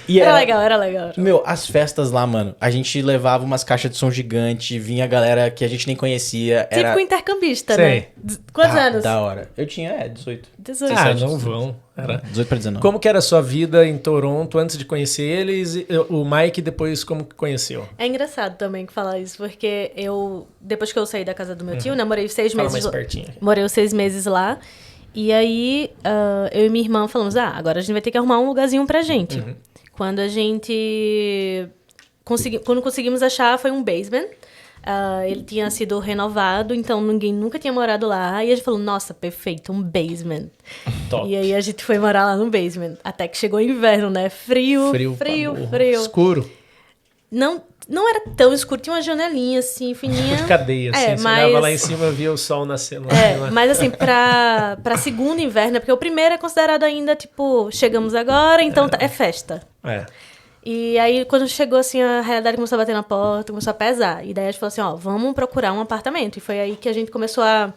E Era legal, era legal. Meu, as festas lá, mano, a gente levava umas caixas de som gigante, vinha galera que a gente nem conhecia. Típico Era intercambista, Sei. né? Quantos anos? da hora. Eu tinha, 18. 18. Ah, 17, não vão. Era... 18 pra 19. Como que era a sua vida em Toronto antes de conhecer eles? O Mike depois como que conheceu? É engraçado também que falar isso, porque depois que eu saí da casa do meu tio, né, morei 6 Fala meses. mais pertinho. Morei os 6 meses lá. E aí, eu e minha irmã falamos, agora a gente vai ter que arrumar um lugarzinho pra gente. Quando a gente... Quando conseguimos achar, foi um basement. Ele tinha sido renovado, então ninguém nunca tinha morado lá. E a gente falou, nossa, perfeito, um basement. Top. E aí a gente foi morar lá no basement. Até que chegou o inverno, né? Frio. Frio. Frio. Escuro. não era tão escuro, tinha uma janelinha assim, fininha. De cadeia, assim. Você olhava lá em cima e via o sol nascendo. Mas assim, pra segundo inverno, porque o primeiro é considerado ainda, tipo, chegamos agora, então é festa. E aí, quando chegou, assim, a realidade começou a bater na porta, começou a pesar. E daí a gente falou assim, vamos procurar um apartamento. E foi aí que a gente começou a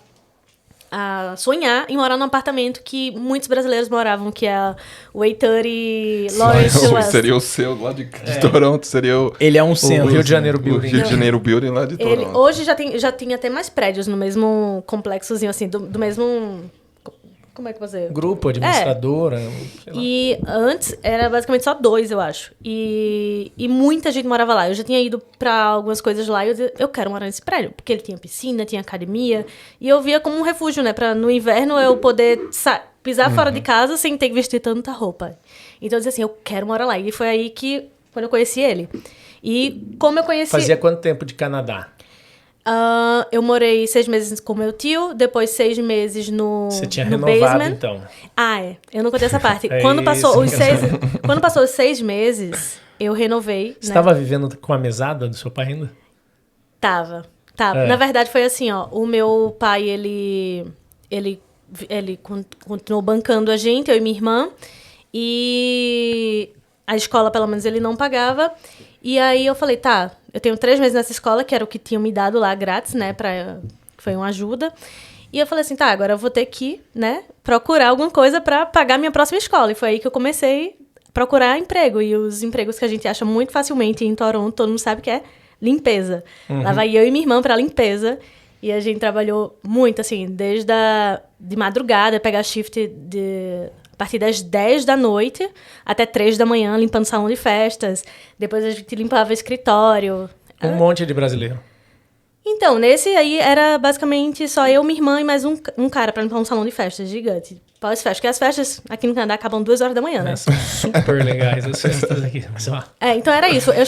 sonhar em morar num apartamento que muitos brasileiros moravam, que é o 830 Lawrence West. Seria o seu lá de Toronto, seria o... Ele é um centro. O Rio de Janeiro O Building. Rio de Janeiro Building lá de Toronto. Hoje já tem até mais prédios no mesmo complexozinho, assim, do mesmo... Como é que você... Grupo, administradora. Sei lá. E antes era basicamente só 2, eu acho. E muita gente morava lá. Eu já tinha ido pra algumas coisas lá e eu dizia, eu quero morar nesse prédio. Porque ele tinha piscina, tinha academia. E eu via como um refúgio, né? Pra no inverno eu poder pisar fora de casa sem ter que vestir tanta roupa. Então eu dizia assim, eu quero morar lá. E foi aí que, quando eu conheci ele. E como eu conheci... Fazia quanto tempo de Canadá? Eu morei 6 meses com meu tio, depois 6 meses no Você tinha no renovado, basement. então. Eu não contei essa parte. É Quando passou isso, quando passou os 6 meses, eu renovei. Você né? estava vivendo com a mesada do seu pai ainda? Tava. É. Na verdade, foi assim, o meu pai, ele continuou bancando a gente, eu e minha irmã, e a escola, pelo menos, ele não pagava. E aí eu falei, tá, eu tenho 3 meses nessa escola, que era o que tinham me dado lá grátis, né, foi uma ajuda. E eu falei assim, tá, agora eu vou ter que, né, procurar alguma coisa pra pagar minha próxima escola. E foi aí que eu comecei a procurar emprego. E os empregos que a gente acha muito facilmente em Toronto, todo mundo sabe que é limpeza. Lá vai eu e minha irmã pra limpeza. E a gente trabalhou muito, assim, desde de madrugada, pegar shift a partir das 10 da noite até 3 da manhã, limpando salão de festas. Depois a gente limpava escritório. Um monte de brasileiro. Então, nesse aí era basicamente só eu, minha irmã e mais um cara pra limpar um salão de festas gigante. Pós-festa, porque as festas aqui no Canadá acabam 2 horas da manhã, né? São super legais as festas aqui. Então era isso. Eu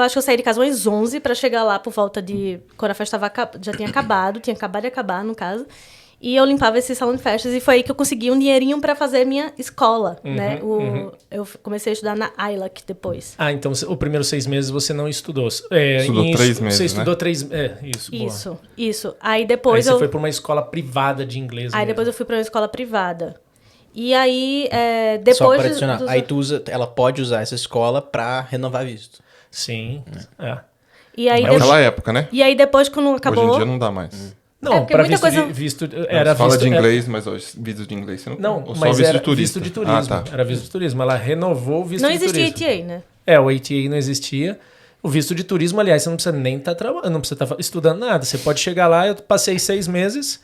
acho que eu saí de casa às 11 pra chegar lá por volta de... Quando a festa já tinha acabado de acabar, no caso. E eu limpava esse salão de festas e foi aí que eu consegui um dinheirinho pra fazer minha escola, né? Eu comecei a estudar na ILAC depois. Então os primeiros 6 meses você não estudou. Estudou 3 meses, Você estudou né? 3... isso, boa. Isso. Aí depois Aí você foi pra uma escola privada de inglês Aí mesmo. depois eu fui pra uma escola privada. E aí, depois... Só para adicionar, aí ela pode usar essa escola pra renovar visto. Sim, E aí, Naquela época, né? E aí depois, quando acabou... Hoje em dia não dá mais. Não, porque para muita visto, coisa- era Fala visto... de era- inglês, mas hoje, visto de inglês você não... Não, ou só mas visto era de turista. visto de turismo. Ah, tá. Era visto de turismo. Ela renovou o visto Não de existia turismo. ETA, né? O ATA não existia. O visto de turismo, aliás, você não precisa nem estar trabalhando, não precisa estar estudando nada. Você pode chegar lá, eu passei 6 meses,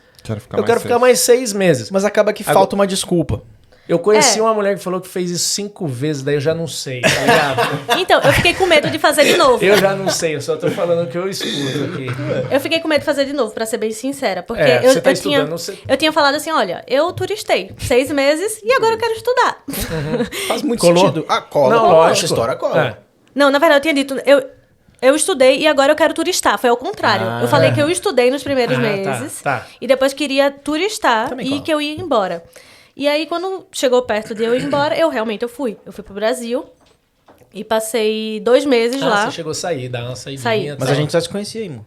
Eu quero ficar mais 6 meses. Mas acaba que falta uma desculpa. Eu conheci uma mulher que falou que fez isso 5 vezes, daí eu já não sei, tá ligado? Então, eu fiquei com medo de fazer de novo. Eu já não sei, eu só tô falando o que eu escuto aqui. Eu fiquei com medo de fazer de novo, pra ser bem sincera. Porque Você tá eu tinha, estudando, você... eu tinha falado assim, olha, eu turistei 6 meses e agora eu quero estudar. Faz muito Colou? sentido. Cola. Não, Essa lógico. história cola. Não, na verdade, eu tinha dito... Eu estudei e agora eu quero turistar. Foi ao contrário. Eu falei que eu estudei nos primeiros meses. Tá. E depois queria turistar Também e cola. que eu ia embora. E aí, quando chegou perto de eu ir embora, eu fui. Eu fui pro Brasil e passei 2 meses lá. Você chegou a sair, dar uma saidinha. Saí. tal. Mas a gente já se conhecia, irmão.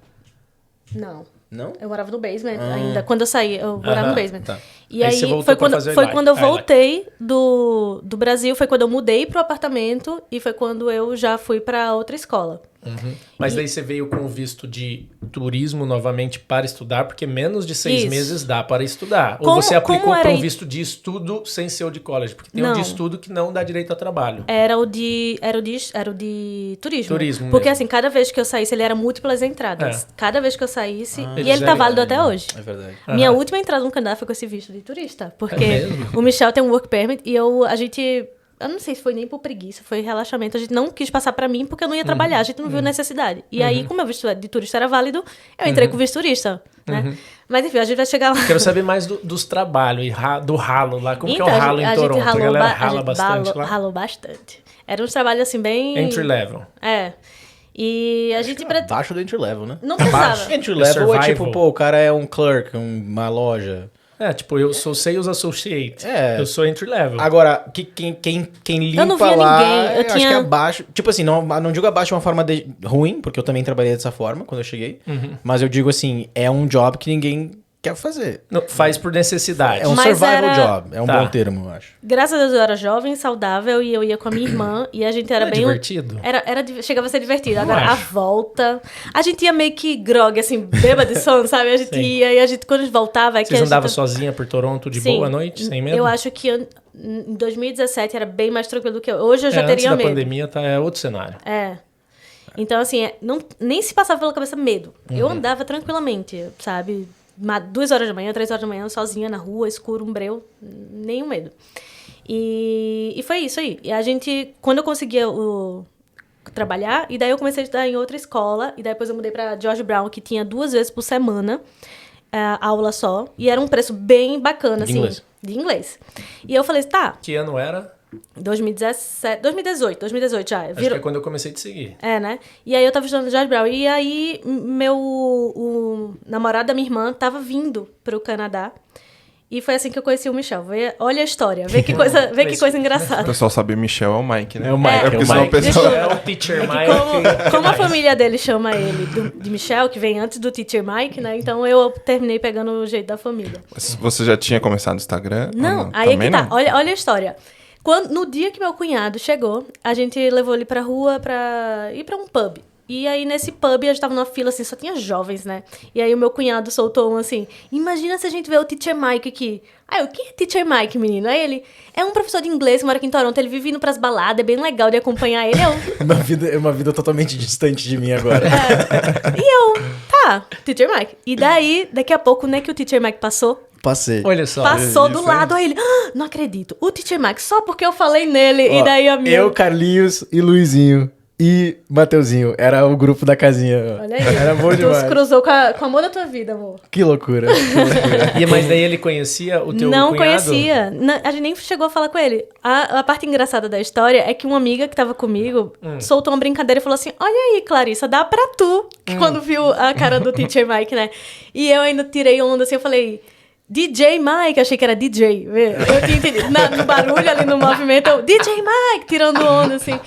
Não. Não? Eu morava no basement ainda. Quando eu saí, eu morava no basement. Tá. E Aí aí, você voltou foi pra quando, fazer o foi ILAC. quando eu ILAC. voltei do Brasil, foi quando eu mudei pro apartamento e foi quando eu já fui pra outra escola. Mas daí você veio com o visto de turismo novamente para estudar, porque menos de 6 Isso. meses dá para estudar. Ou Como- você aplicou como era para um aí? visto de estudo sem ser o de college, porque tem um de Não. estudo que não dá direito a trabalho. Era o de turismo. Turismo Porque mesmo. assim, cada vez que eu saísse, ele era múltiplas entradas. É. Cada vez que eu saísse, e Eles ele tá eram- válido até hoje. É verdade. Minha última entrada no Canadá foi com esse visto de turista. Porque É mesmo? o Michel tem um work permit e a gente... Eu não sei se foi nem por preguiça, foi relaxamento. A gente não quis passar pra mim porque eu não ia trabalhar. A gente não viu necessidade. E aí, como meu visto de turista era válido, eu entrei com o visto turista, né? Mas enfim, a gente vai chegar lá. Quero saber mais dos trabalhos e do ralo lá. Como que é o Então, ralo em a Toronto? gente A galera a rala gente bastante lá? ralou bastante. Era uns trabalhos assim bem... Entry level. É. E a gente... Abaixo do entry level, né? Não precisava. Entry level é Survival. tipo, pô, o cara é um clerk, uma loja. tipo, eu sou Sales Associate. É. Eu sou Entry Level. Agora, quem limpa Eu não via lá, ninguém, eu acho tinha- que abaixo... Tipo assim, não digo abaixo de uma forma ruim, porque eu também trabalhei dessa forma quando eu cheguei. Mas eu digo assim, é um job que ninguém quer fazer. Não, faz por necessidade. É um Mas survival era- job. É um Tá. bom termo, eu acho. Graças a Deus eu era jovem, saudável, e eu ia com a minha irmã, e a gente era Não é bem... divertido? Chegava a ser divertido. Não Agora, a acho. volta... A gente ia meio que grog, assim, bêbado de sono, sabe? A gente Sim. ia, e a gente, quando a gente voltava... É que Vocês a gente... andavam sozinha por Toronto de Sim. boa à noite, sem medo? Eu acho que em 2017 era bem mais tranquilo do que hoje. Eu já Antes teria da medo. pandemia é outro cenário. É. Então, assim, nem se passava pela cabeça medo. Eu andava tranquilamente, sabe? 2 horas da manhã, 3 horas da manhã, sozinha na rua, escuro, um breu, nenhum medo. E foi isso aí. E a gente, quando eu conseguia trabalhar, e daí eu comecei a estudar em outra escola, e daí depois eu mudei pra George Brown, que tinha 2 vezes por semana, aula só, e era um preço bem bacana, De assim. inglês. De inglês. E eu falei, tá, Que ano era? 2018 já. Acho que é quando eu comecei a te seguir. É, né? E aí eu tava estudando George Brown. E aí o namorado da minha irmã tava vindo pro Canadá. E foi assim que eu conheci o Michel. Olha a história. Vê que coisa, O engraçada. pessoal sabe, Michel é o Mike, né? É o Mike, É porque é o senão o Mike. pessoal... Deixa É o Teacher É que Mike. como a família dele chama ele de Michel, que vem antes do Teacher Mike, né? Então eu terminei pegando o jeito da família. Você já tinha começado no Instagram? Não, Ou aí é Também que tá. não? Olha a história. No dia que meu cunhado chegou, a gente levou ele pra rua pra ir pra um pub. E aí, nesse pub, a gente tava numa fila, assim, só tinha jovens, né? E aí, o meu cunhado soltou um, assim, imagina se a gente vê o Teacher Mike aqui. Aí, o que é Teacher Mike, menino? Aí ele, é um professor de inglês que mora aqui em Toronto, ele vive indo pras baladas, é bem legal de acompanhar ele. É uma vida totalmente distante de mim agora. Tá, Teacher Mike. E daí, daqui a pouco, né, que o Teacher Mike passou, Passei. Olha só. passou do isso, lado, aí ele, não acredito, o Teacher Mike, só porque eu falei nele, e Ó, daí a minha... Eu, Carlinhos e Luizinho e Mateuzinho. Era o grupo da casinha. Olha aí, Era bom tu demais. se cruzou com o amor da tua vida, amor. Que loucura. Mas daí ele conhecia o teu Não cunhado? conhecia. A gente nem chegou a falar com ele. A parte engraçada da história é que uma amiga que tava comigo soltou uma brincadeira e falou assim, olha aí, Clarissa, dá pra tu. Que quando viu a cara do Teacher Mike, né? E eu ainda tirei onda assim, eu falei... DJ Mike, achei que era DJ. Eu tinha entendido. No barulho ali, no movimento, eu... DJ Mike, tirando onda, assim.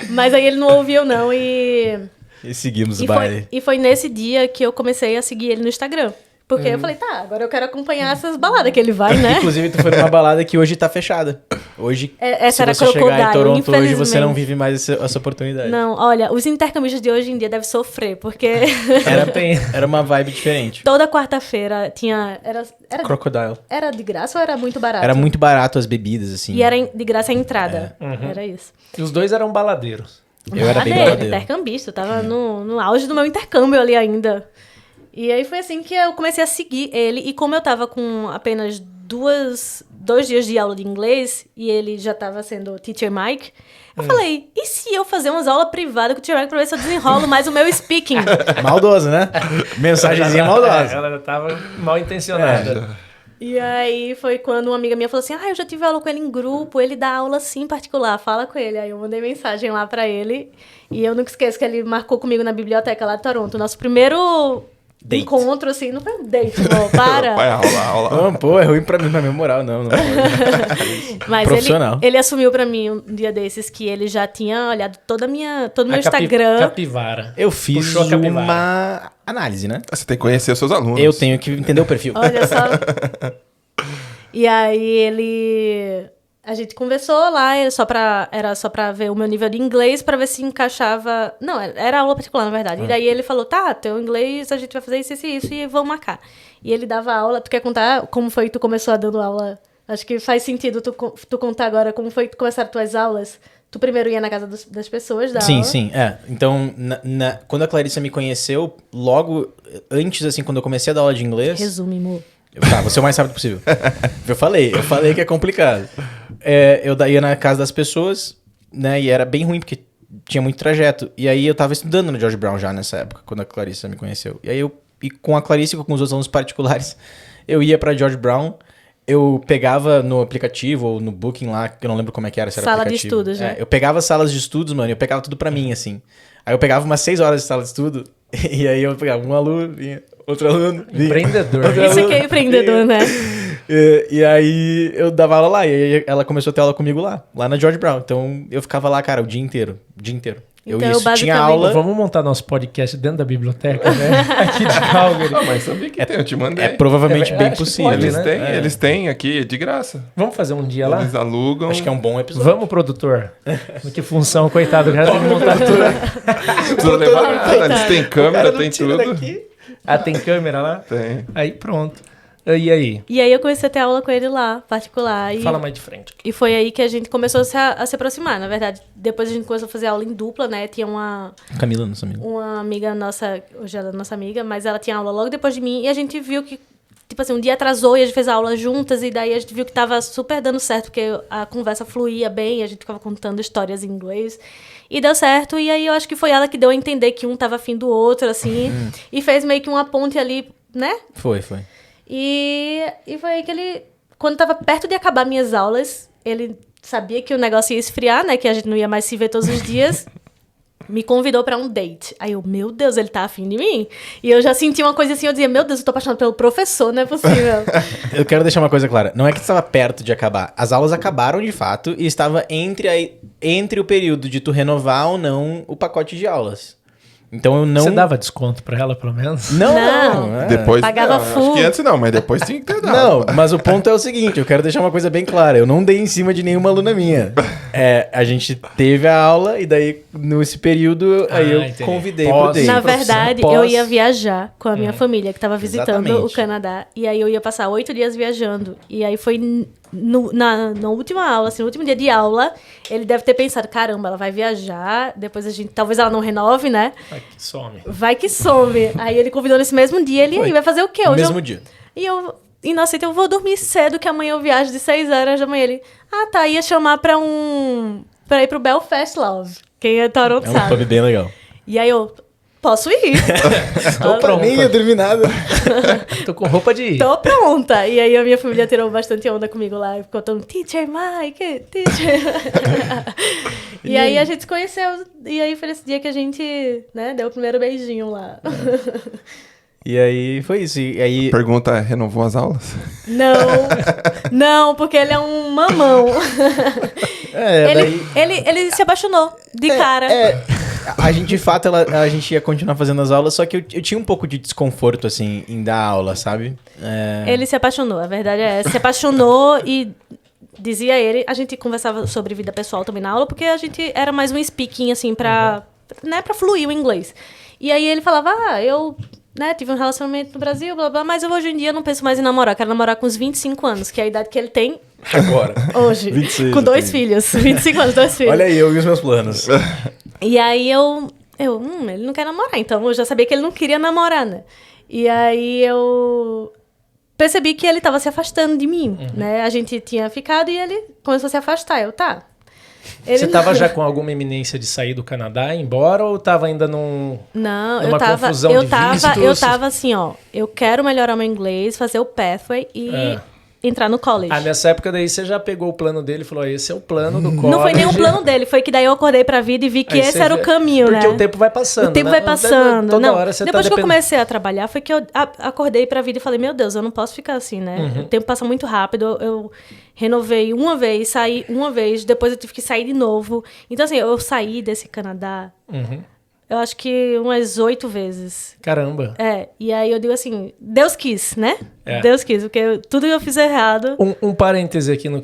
Mas aí ele não ouviu, não. E seguimos o baile. E foi nesse dia que eu comecei a seguir ele no Instagram. Porque eu falei, tá, agora eu quero acompanhar essas baladas que ele vai, né? Inclusive, tu foi numa balada que hoje tá fechada. Hoje, Essa se era você chegar em Crocodile, Toronto hoje, você infelizmente. não vive mais essa oportunidade. Não, olha, os intercambistas de hoje em dia devem sofrer, porque Era uma vibe diferente. toda quarta-feira tinha... Crocodile. Era de graça ou era muito barato? Era muito barato as bebidas, assim. E era de graça a entrada. Era isso. E os dois eram baladeiros. Eu era bem Baladeiro, baladeiro. intercambista. Eu tava no auge do meu intercâmbio ali ainda. E aí foi assim que eu comecei a seguir ele. E como eu tava com apenas 2 dias de aula de inglês e ele já tava sendo Teacher Mike, eu falei, e se eu fazer umas aulas privadas com o Teacher Mike pra ver se eu desenrolo mais o meu speaking? Maldoso, né? Mensagenzinha maldosa. Ela tava mal intencionada. E aí foi quando uma amiga minha falou assim, eu já tive aula com ele em grupo, ele dá aula assim em particular, fala com ele. Aí eu mandei mensagem lá pra ele e eu nunca esqueço que ele marcou comigo na biblioteca lá de Toronto. Nosso primeiro Date. encontro, assim, não foi um date, amor, para. Vai rolar. Não, pô, é ruim pra mim, na minha moral, não. Pode. Mas Profissional. ele assumiu pra mim um dia desses que ele já tinha olhado todo o meu A Instagram. Capivara. Eu fiz Puxou a capivara. uma análise, né? Você tem que conhecer os seus alunos. Eu tenho que entender o perfil. Olha só. E aí a gente conversou lá, era só pra ver o meu nível de inglês, pra ver se encaixava... Não, era aula particular, na verdade. E daí ele falou, tá, teu inglês, a gente vai fazer isso, e vamos marcar. E ele dava aula, tu quer contar como foi que tu começou a dando aula? Acho que faz sentido tu contar agora como foi que tu começaram as tuas aulas. Tu primeiro ia na casa das pessoas dar aula. Sim. Então, quando a Clarissa me conheceu, logo antes, assim, quando eu comecei a dar aula de inglês... Resume, amor. Tá, vou ser o mais rápido possível. Eu falei que é complicado. Eu ia na casa das pessoas, né? E era bem ruim, porque tinha muito trajeto. E aí eu tava estudando no George Brown já nessa época, quando a Clarissa me conheceu. E aí e com a Clarissa e com os outros alunos particulares, eu ia pra George Brown, eu pegava no aplicativo ou no Booking lá, que eu não lembro como é que era, se era Sala de aplicativo. estudos, né? Eu pegava salas de estudos, mano, eu pegava tudo pra mim, assim. Aí eu pegava umas 6 horas de sala de estudo, e aí eu pegava um aluno, vinha, outro aluno, vinha. Empreendedor. Outro Isso aluno, aqui é empreendedor, né? E aí eu dava aula lá, e aí ela começou a ter aula comigo lá na George Brown. Então eu ficava lá, cara, o dia inteiro. Eu Então, ia, tinha basicamente- aula... Vamos montar nosso podcast dentro da biblioteca, né? Aqui de Calgary. Ah, mas sabia que tem, eu te mandei. É provavelmente É, bem acho que possível. pode, Eles né? têm, eles têm aqui de graça. Vamos fazer um dia lá? Eles alugam. Acho que é um bom episódio. Vamos, produtor. Que função, coitado. O cara tem que montar tudo. Não precisa levar nada. Eles têm câmera, tem tudo. Ah, tem câmera lá? Tem. Aí pronto. E aí? E aí eu comecei a ter aula com ele lá, particular. E, Fala mais de frente. e foi aí que a gente começou a se aproximar. Na verdade, depois a gente começou a fazer aula em dupla, né? Tinha Camila, nossa amiga. uma amiga nossa, hoje ela é nossa amiga, mas ela tinha aula logo depois de mim. E a gente viu que, tipo assim, um dia atrasou e a gente fez a aula juntas. E daí a gente viu que tava super dando certo, porque a conversa fluía bem. A gente ficava contando histórias em inglês. E deu certo. E aí eu acho que foi ela que deu a entender que um tava afim do outro, assim. E fez meio que uma ponte ali, né? Foi. E foi aí que ele, quando tava perto de acabar minhas aulas, ele sabia que o negócio ia esfriar, né? Que a gente não ia mais se ver todos os dias. Me convidou pra um date. Aí eu, meu Deus, ele tá afim de mim? E eu já senti uma coisa assim, eu dizia, meu Deus, eu tô apaixonada pelo professor, não é possível. Eu quero deixar uma coisa clara. Não é que estava perto de acabar. As aulas acabaram de fato e estava entre o período de tu renovar ou não o pacote de aulas. Então eu não... Você dava desconto pra ela, pelo menos? Não. Depois, Pagava não, full. acho que antes não, mas depois tinha que ter dado. Não, mas o ponto é o seguinte, eu quero deixar uma coisa bem clara. Eu não dei em cima de nenhuma aluna minha. A gente teve a aula e daí, nesse período, aí eu entendi. convidei Pós- pro date. Na profissão verdade, pós- eu ia viajar com a minha família, que tava visitando Exatamente. o Canadá. E aí eu ia passar 8 dias viajando. E aí foi na última aula, assim, no último dia de aula, ele deve ter pensado, caramba, ela vai viajar, depois a gente, talvez ela não renove, né? Ai, que some. Vai que some. Aí ele convidou nesse mesmo dia, ele aí vai fazer o quê? No Hoje mesmo eu... dia. E eu, inocente, eu vou dormir cedo, que amanhã eu viajo de 6 horas da manhã. Ele, tá, ia chamar pra ir pro Belfast Love. Quem é Toronto É um sabe. pub bem legal. E aí eu, posso ir. Tô pronta. Nem ia dormir nada. Tô com roupa de ir. Tô pronta. E aí a minha família tirou bastante onda comigo lá. E ficou todo, teacher Mike, teacher. E aí a gente se conheceu. E aí foi nesse dia que a gente, né, deu o primeiro beijinho lá. E aí foi isso. E aí... Pergunta, renovou as aulas? Não, porque ele é um mamão. daí... Ele se apaixonou de cara. A gente, de fato, a gente ia continuar fazendo as aulas, só que eu tinha um pouco de desconforto, assim, em dar aula, sabe? Ele se apaixonou, a verdade é essa. Se apaixonou e dizia ele... A gente conversava sobre vida pessoal também na aula, porque a gente era mais um speaking, assim, pra fluir o inglês. E aí ele falava, eu... Né, tive um relacionamento no Brasil, blá, blá, mas eu hoje em dia não penso mais em namorar. Quero namorar com uns 25 anos, que é a idade que ele tem Agora. hoje. 26 com 2 eu tenho. filhos. 25 anos, 2 filhos. Olha aí, eu e os meus planos. E aí ele não quer namorar. Então eu já sabia que ele não queria namorar, né? E aí eu percebi que ele tava se afastando de mim, né? A gente tinha ficado e ele começou a se afastar. Eu, tá. Você tava já com alguma iminência de sair do Canadá, ir embora, ou tava ainda num... Não, Numa confusão de vistos? eu tava assim, ó. Eu quero melhorar meu inglês, fazer o pathway e entrar no college. nessa época daí você já pegou o plano dele e falou, esse é o plano do college. Não foi nem um plano dele, foi que daí eu acordei pra vida e vi que Aí esse você era o já- caminho, Porque né? o tempo vai passando, O tempo né? vai passando. Toda Não, hora você depois que eu dependendo. comecei a trabalhar, foi que eu acordei pra vida e falei, meu Deus, eu não posso ficar assim, né? O tempo passa muito rápido. Eu renovei uma vez, saí uma vez, depois eu tive que sair de novo. Então, assim, eu saí desse Canadá, eu acho que umas 8 vezes. Caramba. E aí eu digo assim, Deus quis, né? É. Deus quis, porque tudo que eu fiz errado... Um parêntese aqui no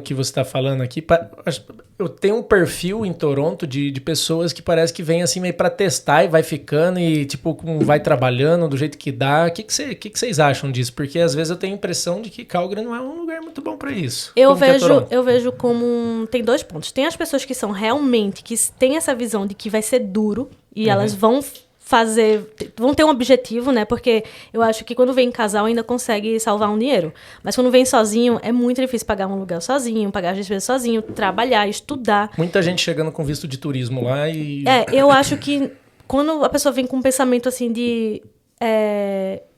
que você está falando aqui. Eu tenho um perfil em Toronto de pessoas que parece que vem assim meio para testar e vai ficando e tipo vai trabalhando do jeito que dá. O que vocês acham disso? Porque às vezes eu tenho a impressão de que Calgary não é um lugar muito bom para isso. Como que é Toronto? Eu vejo como... Tem 2 pontos. Tem as pessoas que são realmente... Que têm essa visão de que vai ser duro. E elas vão ter um objetivo, né? Porque eu acho que quando vem em casal ainda consegue salvar um dinheiro. Mas quando vem sozinho, é muito difícil pagar um aluguel sozinho, pagar as despesas sozinho, trabalhar, estudar. Muita gente chegando com visto de turismo lá e... Eu acho que quando a pessoa vem com um pensamento assim de...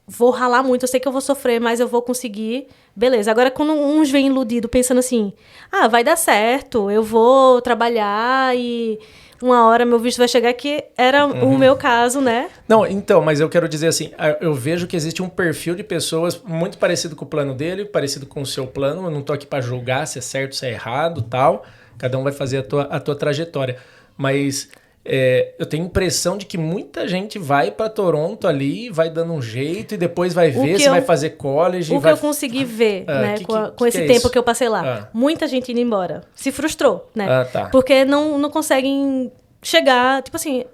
vou ralar muito, eu sei que eu vou sofrer, mas eu vou conseguir. Beleza. Agora, quando uns vêm iludido pensando assim, vai dar certo, eu vou trabalhar e uma hora meu visto vai chegar, que era o meu caso, né? Não, então, mas eu quero dizer assim, eu vejo que existe um perfil de pessoas muito parecido com o plano dele, parecido com o seu plano. Eu não tô aqui para julgar se é certo, se é errado, tal. Cada um vai fazer a tua trajetória. Mas eu tenho a impressão de que muita gente vai para Toronto ali, vai dando um jeito e depois vai ver se vai fazer college. O que eu consegui ver, né, com esse tempo que eu passei lá, muita gente indo embora. Se frustrou, né? Tá. Porque não conseguem chegar, tipo assim,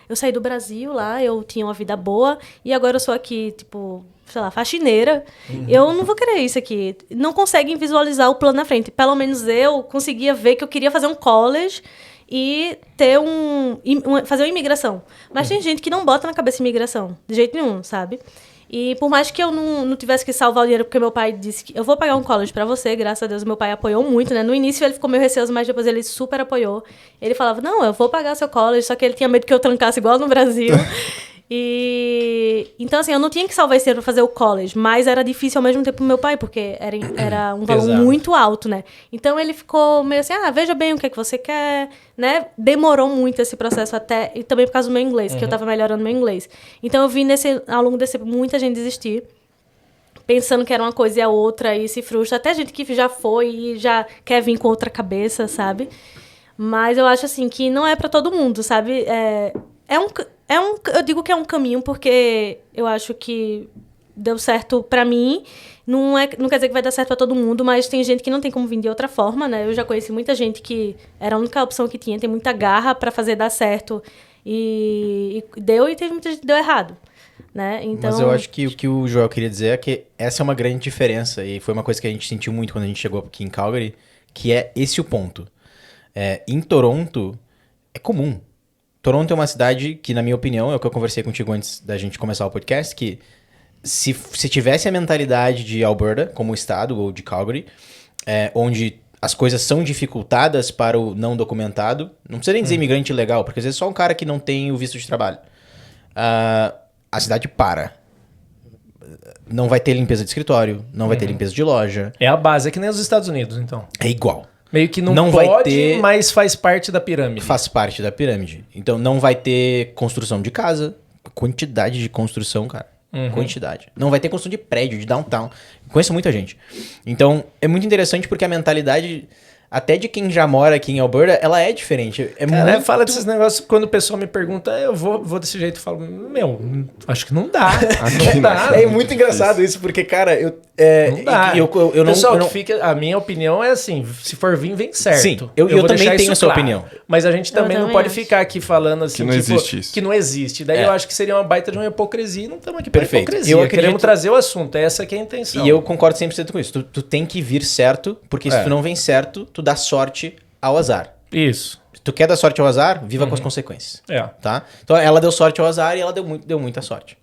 eu saí do Brasil lá, eu tinha uma vida boa e agora eu sou aqui, tipo, sei lá, faxineira. Eu não vou querer isso aqui. Não conseguem visualizar o plano na frente. Pelo menos eu conseguia ver que eu queria fazer um college e ter fazer uma imigração. Mas tem gente que não bota na cabeça imigração, de jeito nenhum, sabe? E por mais que eu não tivesse que salvar o dinheiro, porque meu pai disse que eu vou pagar um college pra você, graças a Deus meu pai apoiou muito, né? No início ele ficou meio receoso, mas depois ele super apoiou. Ele falava, não, eu vou pagar seu college, só que ele tinha medo que eu trancasse igual no Brasil. Então, assim, eu não tinha que salvar esse dinheiro pra fazer o college, mas era difícil ao mesmo tempo pro meu pai, porque era um valor muito alto, né? Então ele ficou meio assim, veja bem o que é que você quer, né? Demorou muito esse processo até, e também por causa do meu inglês, que eu tava melhorando meu inglês. Então eu vi ao longo desse, muita gente desistir, pensando que era uma coisa e a outra, e se frustra. Até gente que já foi e já quer vir com outra cabeça, sabe? Mas eu acho, assim, que não é pra todo mundo, sabe? Eu digo que é um caminho porque eu acho que deu certo pra mim. Não quer dizer que vai dar certo pra todo mundo, mas tem gente que não tem como vir de outra forma, né? Eu já conheci muita gente que era a única opção que tinha, tem muita garra pra fazer dar certo. E deu, e teve muita gente que deu errado, né? Então... Mas eu acho que o que o Joel queria dizer é que essa é uma grande diferença, e foi uma coisa que a gente sentiu muito quando a gente chegou aqui em Calgary, que é esse o ponto. Em Toronto, é comum. Toronto é uma cidade que, na minha opinião, é o que eu conversei contigo antes da gente começar o podcast, que se tivesse a mentalidade de Alberta, como estado, ou de Calgary, onde as coisas são dificultadas para o não documentado, não precisa nem dizer imigrante ilegal, porque às vezes é só um cara que não tem o visto de trabalho. A cidade para. Não vai ter limpeza de escritório, não vai ter limpeza de loja. É a base, é que nem os Estados Unidos, então. É igual. Meio que não vai pode, ter... mas faz parte da pirâmide. Faz parte da pirâmide. Então não vai ter construção de casa. Quantidade de construção, cara. Quantidade. Não vai ter construção de prédio, de downtown. Conheço muita gente. Então é muito interessante porque a mentalidade... Até de quem já mora aqui em Alberta, ela é diferente. Cara, fala desses negócios, quando o pessoal me pergunta, eu vou desse jeito, eu falo, acho que não dá. Não dá. É muito engraçado isso, porque, cara, não dá. eu pessoal, não... a minha opinião é assim, se for vir, vem certo. Sim, eu vou também deixar tenho isso essa claro. opinião. Mas a gente também não pode ficar aqui falando assim, que não existe isso. Que não existe. Daí eu acho que seria uma baita de uma hipocrisia e não estamos aqui para hipocrisia. Eu acredito... Queremos trazer o assunto, essa que é a intenção. E eu concordo 100% com isso. Tu tem que vir certo, porque se tu não vem certo, tu dá sorte ao azar. Isso. Se tu quer dar sorte ao azar, viva com as consequências. Tá? Então ela deu sorte ao azar e ela deu muita sorte.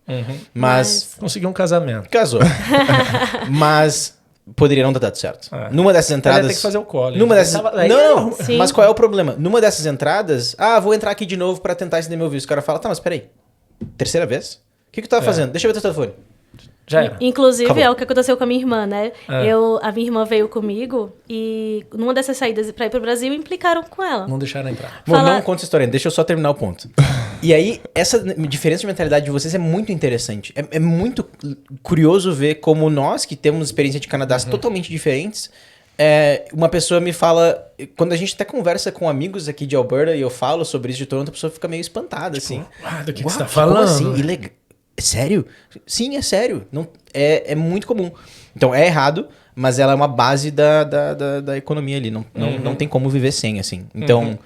Mas... Conseguiu um casamento. Casou. Mas poderia não ter dado certo. Numa dessas entradas... Ela tem que fazer o college. Numa dessas... Não, Sim. mas qual é o problema? Numa dessas entradas, vou entrar aqui de novo pra tentar estender meu visto. O cara fala, tá, mas peraí. Terceira vez? O que tu tava fazendo? Deixa eu ver teu telefone. Já era. Inclusive, Acabou. é o que aconteceu com a minha irmã, né? A minha irmã veio comigo e numa dessas saídas pra ir pro Brasil, implicaram com ela. Não deixaram entrar. Bom, não conta essa história, deixa eu só terminar o ponto. E aí, essa diferença de mentalidade de vocês é muito interessante. É muito curioso ver como nós, que temos experiência de Canadá totalmente diferentes, uma pessoa me fala... Quando a gente até conversa com amigos aqui de Alberta e eu falo sobre isso de Toronto, a pessoa fica meio espantada, assim. Do que você tá falando? Como assim? Ilegal? É sério? Sim, é sério. Não, é muito comum. Então, é errado, mas ela é uma base da economia ali. Não tem como viver sem, assim. Então,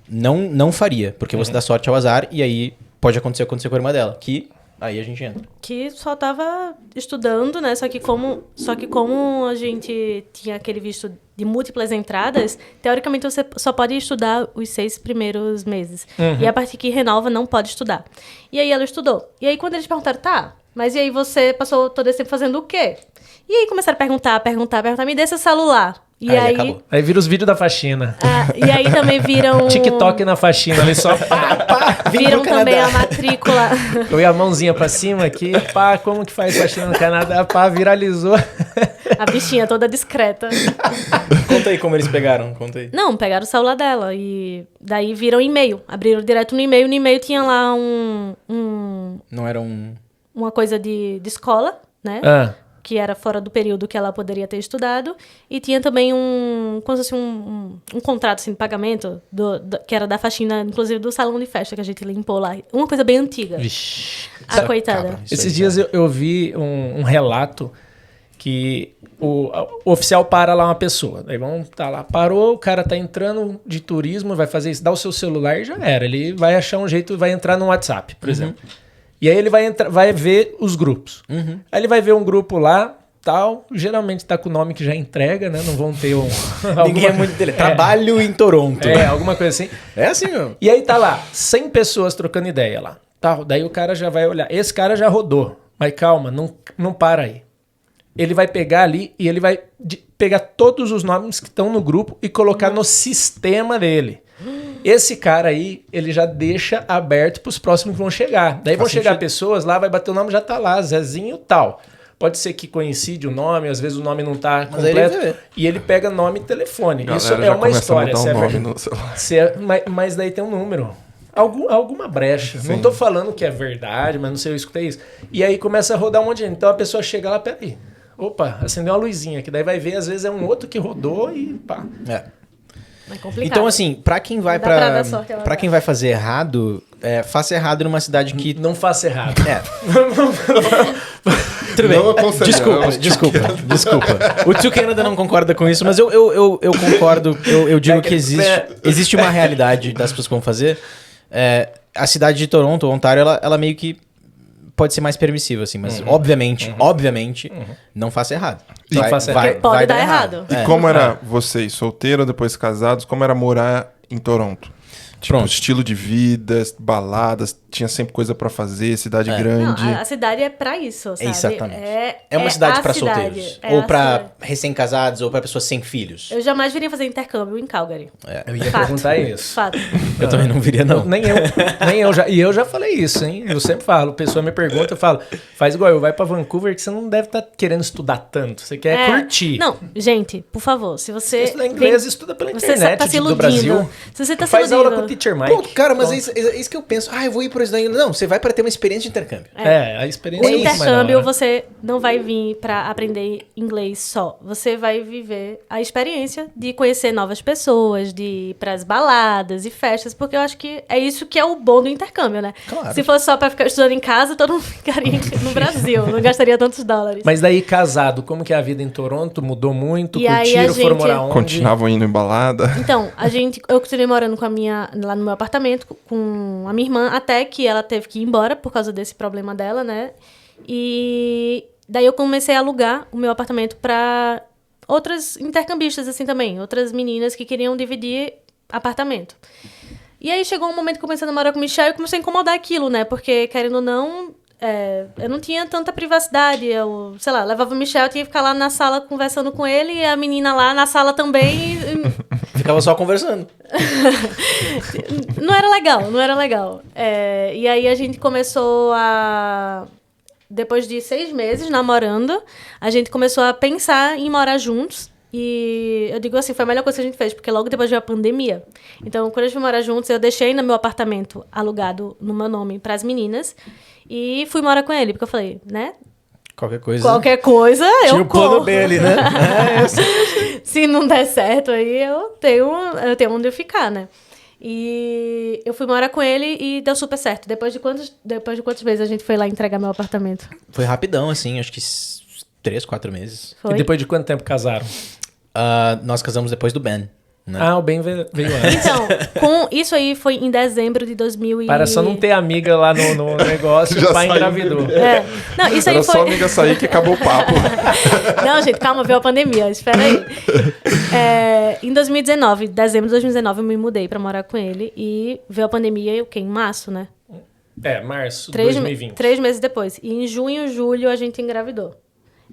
não faria, porque você dá sorte ao azar e aí pode acontecer com a irmã dela, que aí a gente entra. Que só tava estudando, né? Só que como a gente tinha aquele visto de múltiplas entradas, teoricamente você só pode estudar os 6 primeiros meses. E a partir que renova, não pode estudar. E aí ela estudou. E aí quando eles perguntaram, tá, mas e aí você passou todo esse tempo fazendo o quê? E aí começaram a perguntar, me dê seu celular. E Aí acabou. Aí vira os vídeos da faxina. e aí também viram... TikTok na faxina, ali só pá, Viram também a matrícula. eu ia a mãozinha pra cima aqui, pá, como que faz faxina no Canadá? Pá, viralizou. A bichinha toda discreta. Conta aí como eles pegaram, conta aí. Não, pegaram o celular dela e daí viram e-mail. Abriram direto no e-mail. No e-mail tinha lá Não era um... uma coisa de escola, né? Ah, Que era fora do período que ela poderia ter estudado. E tinha também como se fosse um contrato assim, de pagamento, que era da faxina, inclusive do salão de festa que a gente limpou lá. Uma coisa bem antiga. vixi. A coitada. Cabra, isso Esses aí, dias eu vi um relato que o oficial para lá uma pessoa. Aí vamos tá lá, parou, o cara tá entrando de turismo, vai fazer isso, dá o seu celular e já era. Ele vai achar um jeito, vai entrar no WhatsApp, por exemplo. E aí ele vai ver os grupos. Aí ele vai ver um grupo lá, tal, geralmente tá com o nome que já entrega, né? Não vão ter um... Ninguém é muito dele. Trabalho em Toronto. Alguma coisa assim. É assim, meu. E aí tá lá, 100 pessoas trocando ideia lá. Tal. Daí o cara já vai olhar. Esse cara já rodou. Mas calma, não para aí. Ele vai pegar ali e ele vai pegar todos os nomes que estão no grupo e colocar no sistema dele. Esse cara aí, ele já deixa aberto para os próximos que vão chegar. Daí vão chegar pessoas lá, vai bater o nome, já tá lá, Zezinho tal. Pode ser que coincide o nome, às vezes o nome não tá Mas aí ele completo. vê. E ele pega nome e telefone. Galera Isso é já uma começa a história. mudar se o é nome verdade. no celular. Mas daí tem um número. Alguma brecha. Sim. Não tô falando que é verdade, mas não sei, eu escutei isso. E aí começa a rodar um monte de gente. Então a pessoa chega lá, peraí. Opa, acendeu uma luzinha, que daí vai ver, às vezes é um outro que rodou e pá. É. É complicado. Então, assim, pra quem vai Não dá pra dar sorte, ela pra vai. quem vai fazer errado, faça errado numa cidade que... Não faça errado. Tudo bem. Não aconselhamos. Desculpa. O Tio Canada não concorda com isso, mas eu concordo. Eu digo que existe uma realidade das pessoas que vão fazer. A cidade de Toronto, Ontário, ela meio que pode ser mais permissiva, assim, mas obviamente, não faça errado. Não faça errado. Porque pode dar errado. E como era vocês, solteiros, depois casados, como era morar em Toronto? Tipo, Pronto. estilo de vida, baladas, tinha sempre coisa pra fazer, cidade grande. Não, a cidade é pra isso, sabe? Exatamente. É uma cidade a pra cidade, solteiros. é Ou a pra cidade. recém-casados, ou pra pessoas sem filhos. Eu jamais viria fazer intercâmbio em Calgary. Eu ia Fato. perguntar isso. Fato. Eu também não viria, não. Nem eu já. E eu já falei isso, hein? Eu sempre falo, a pessoa me pergunta, eu falo, faz igual eu, vai pra Vancouver que você não deve estar querendo estudar tanto. Você quer curtir. Não, gente, por favor, se você... Estuda inglês, estuda pela você internet tá se do iludindo. Brasil. Se você tá se Faz aula com o iludindo. Teacher Mike. Pô, cara, mas é isso que eu penso. Eu vou ir por isso daí. Não, você vai pra ter uma experiência de intercâmbio. A experiência O é muito mais da intercâmbio, hora. você não vai vir pra aprender inglês só. Você vai viver a experiência de conhecer novas pessoas, de ir pras baladas e festas, porque eu acho que é isso que é o bom do intercâmbio, né? Claro. Se fosse só pra ficar estudando em casa, todo mundo ficaria no Brasil, não gastaria tantos dólares. Mas daí, casado, como que é a vida em Toronto? Mudou muito? E aí Curtiram? a Foram gente- morar onde? Continuavam indo em balada. Então, eu continuei morando lá no meu apartamento com a minha irmã, até que ela teve que ir embora por causa desse problema dela, né? E daí eu comecei a alugar o meu apartamento para outras intercambistas, assim, também. Outras meninas que queriam dividir apartamento. E aí chegou um momento que eu comecei a namorar com o Michel e comecei a incomodar aquilo, né? Porque, querendo ou não, eu não tinha tanta privacidade. Eu, sei lá, levava o Michel, eu tinha que ficar lá na sala conversando com ele e a menina lá na sala também. Ficava só conversando. Não era legal. E aí a gente começou a... Depois de 6 meses namorando, a gente começou a pensar em morar juntos. E eu digo assim, foi a melhor coisa que a gente fez, porque logo depois veio a pandemia. Então, quando a gente foi morar juntos, eu deixei ainda meu apartamento alugado no meu nome para as meninas. E fui morar com ele, porque eu falei, né? Qualquer coisa. Qualquer coisa, Tinha eu o plano corro. B ali, né? Se não der certo, aí eu tenho onde eu ficar, né? E eu fui morar com ele e deu super certo. Depois de quantos meses a gente foi lá entregar meu apartamento? Foi rapidão, assim, acho que 3, 4 meses. Foi? E depois de quanto tempo casaram? Nós casamos depois do Ben. Né? O Ben veio antes. Então, isso aí foi em dezembro de 2000 e... Para só não ter amiga lá no negócio, Já o pai saiu. engravidou. Não, isso aí Era foi... só amiga sair que acabou o papo. Não, gente, calma, veio a pandemia, espera aí. Em 2019, dezembro de 2019, eu me mudei pra morar com ele e veio a pandemia, em março, né? Março de 3 2020. 3 meses depois. E em junho, julho, a gente engravidou.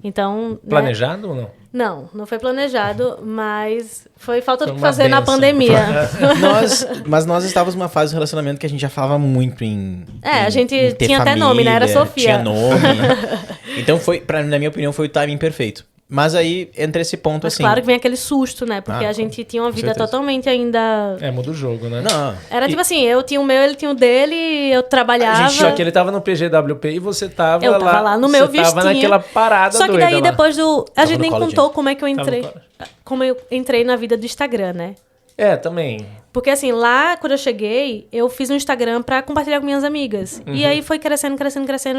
Então, né? Planejado ou não? Não foi planejado, mas foi falta Foi do que uma fazer na benção. pandemia. Mas nós estávamos numa fase do relacionamento que a gente já falava muito em. A gente em ter tinha até nome, né? Era família, Sofia. Tinha nome. Então na minha opinião, foi o timing perfeito. Mas aí, entre esse ponto, Mas assim. claro que vem aquele susto, né? Porque Ah, a gente tinha uma vida certeza. totalmente ainda... Muda o jogo, né? Não. Era tipo assim, eu tinha o meu, ele tinha o dele, eu trabalhava... Só que ele tava no PGWP e você tava Eu tava lá no meu você tava vistinho. naquela parada Só que doida daí lá. depois do... A gente no nem college. contou como é que eu Tava no entrei. college. Como eu entrei na vida do Instagram, né? Também. Porque assim, lá quando eu cheguei, eu fiz um Instagram pra compartilhar com minhas amigas. E aí foi crescendo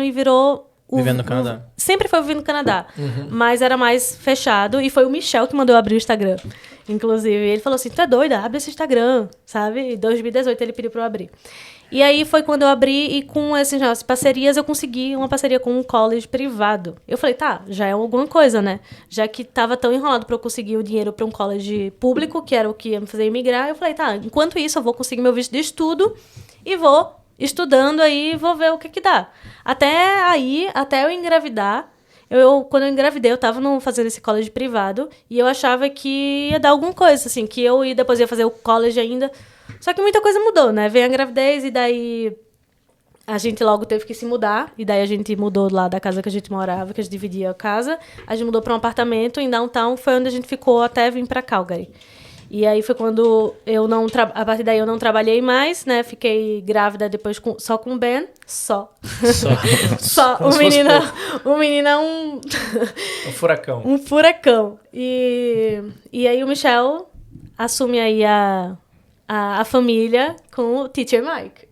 e virou... Vivendo no Canadá. Sempre foi vivendo no Canadá. Mas era mais fechado. E foi o Michel que mandou eu abrir o Instagram. Inclusive, ele falou assim, tu é doida? Abre esse Instagram, sabe? Em 2018 ele pediu pra eu abrir. E aí foi quando eu abri e com essas parcerias eu consegui uma parceria com um college privado. Eu falei, tá, já é alguma coisa, né? Já que tava tão enrolado pra eu conseguir o dinheiro pra um college público, que era o que ia me fazer emigrar, eu falei, tá, enquanto isso eu vou conseguir meu visto de estudo e vou estudando aí, vou ver o que dá. Até eu engravidar, quando eu engravidei, eu tava fazendo esse college privado e eu achava que ia dar alguma coisa, assim, que depois ia fazer o college ainda. Só que muita coisa mudou, né? Veio a gravidez e daí a gente logo teve que se mudar. E daí a gente mudou lá da casa que a gente morava, que a gente dividia a casa. A gente mudou pra um apartamento em downtown, foi onde a gente ficou até vir pra Calgary. E aí foi quando a partir daí eu não trabalhei mais, né? Fiquei grávida depois só com o Ben. Só. Como O se fosse menino é um... Um furacão. um furacão. E aí o Michel assume aí a família com o Teacher Mike.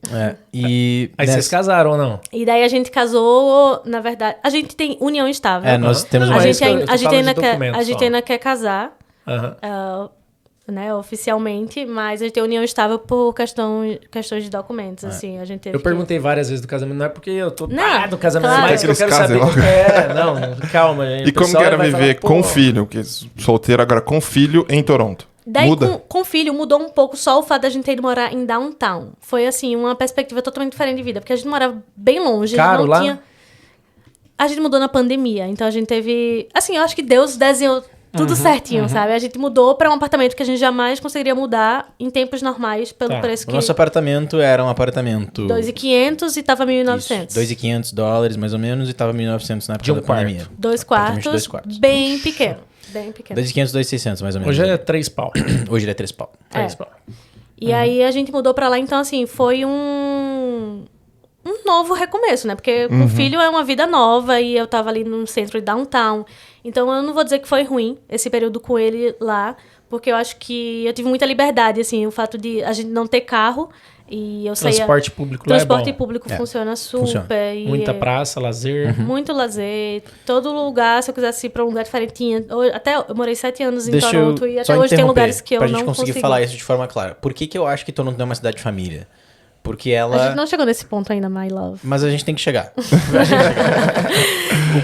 E Aí vocês casaram ou não? E daí a gente casou, na verdade... A gente tem união estável. nós temos Não, uma... é A isso gente, que eu tô a gente falando ainda de quer, documento a gente só. ainda quer casar, Aham. né, oficialmente, mas a gente tem união estável por questões de documentos, assim, a gente teve Eu perguntei várias vezes do casamento, não é porque eu tô Não, do casamento, claro. mas que eu quero Casem saber. logo. Não, calma, gente. E O como pessoal que era vai viver falar, com pô, filho? Que solteiro agora com filho em Toronto. Daí, Muda? com o filho, mudou um pouco só o fato da gente ter ido morar em downtown. Foi, assim, uma perspectiva totalmente diferente de vida, porque a gente morava bem longe. Caro a gente lá? não tinha... A gente mudou na pandemia, então a gente teve... Assim, eu acho que Deus desenhou tudo certinho, sabe? A gente mudou pra um apartamento que a gente jamais conseguiria mudar em tempos normais, pelo Tá. preço O que... nosso apartamento era um apartamento... 2.500 e tava 1.900. $2.500, mais ou menos, e tava 1.900 na época De um da pandemia. Dois Praticamente quartos, dois quartos. bem pequeno. Bem pequeno. 2.500, 2.600, mais ou menos. Hoje é 3 pau. Hoje ele é 3 pau. 3 pau. E aí a gente mudou pra lá, então assim, foi um novo recomeço, né? Porque com filho é uma vida nova e eu tava ali no centro de downtown. Então eu não vou dizer que foi ruim esse período com ele lá, porque eu acho que eu tive muita liberdade, assim, o fato de a gente não ter carro e eu saía... Transporte público lá é Transporte bom. público funciona super. funciona. E Muita praça, lazer. muito lazer. Todo lugar, se eu quisesse ir pra um lugar diferente, tinha. Até eu morei 7 anos em Deixa Toronto eu e só até hoje tem interromper, lugares que eu pra não gente conseguir consigo. falar isso de forma clara. Por que eu acho que Toronto não é uma cidade de família? Porque A gente ela... não chegou nesse ponto ainda, my love. Mas a gente tem que chegar.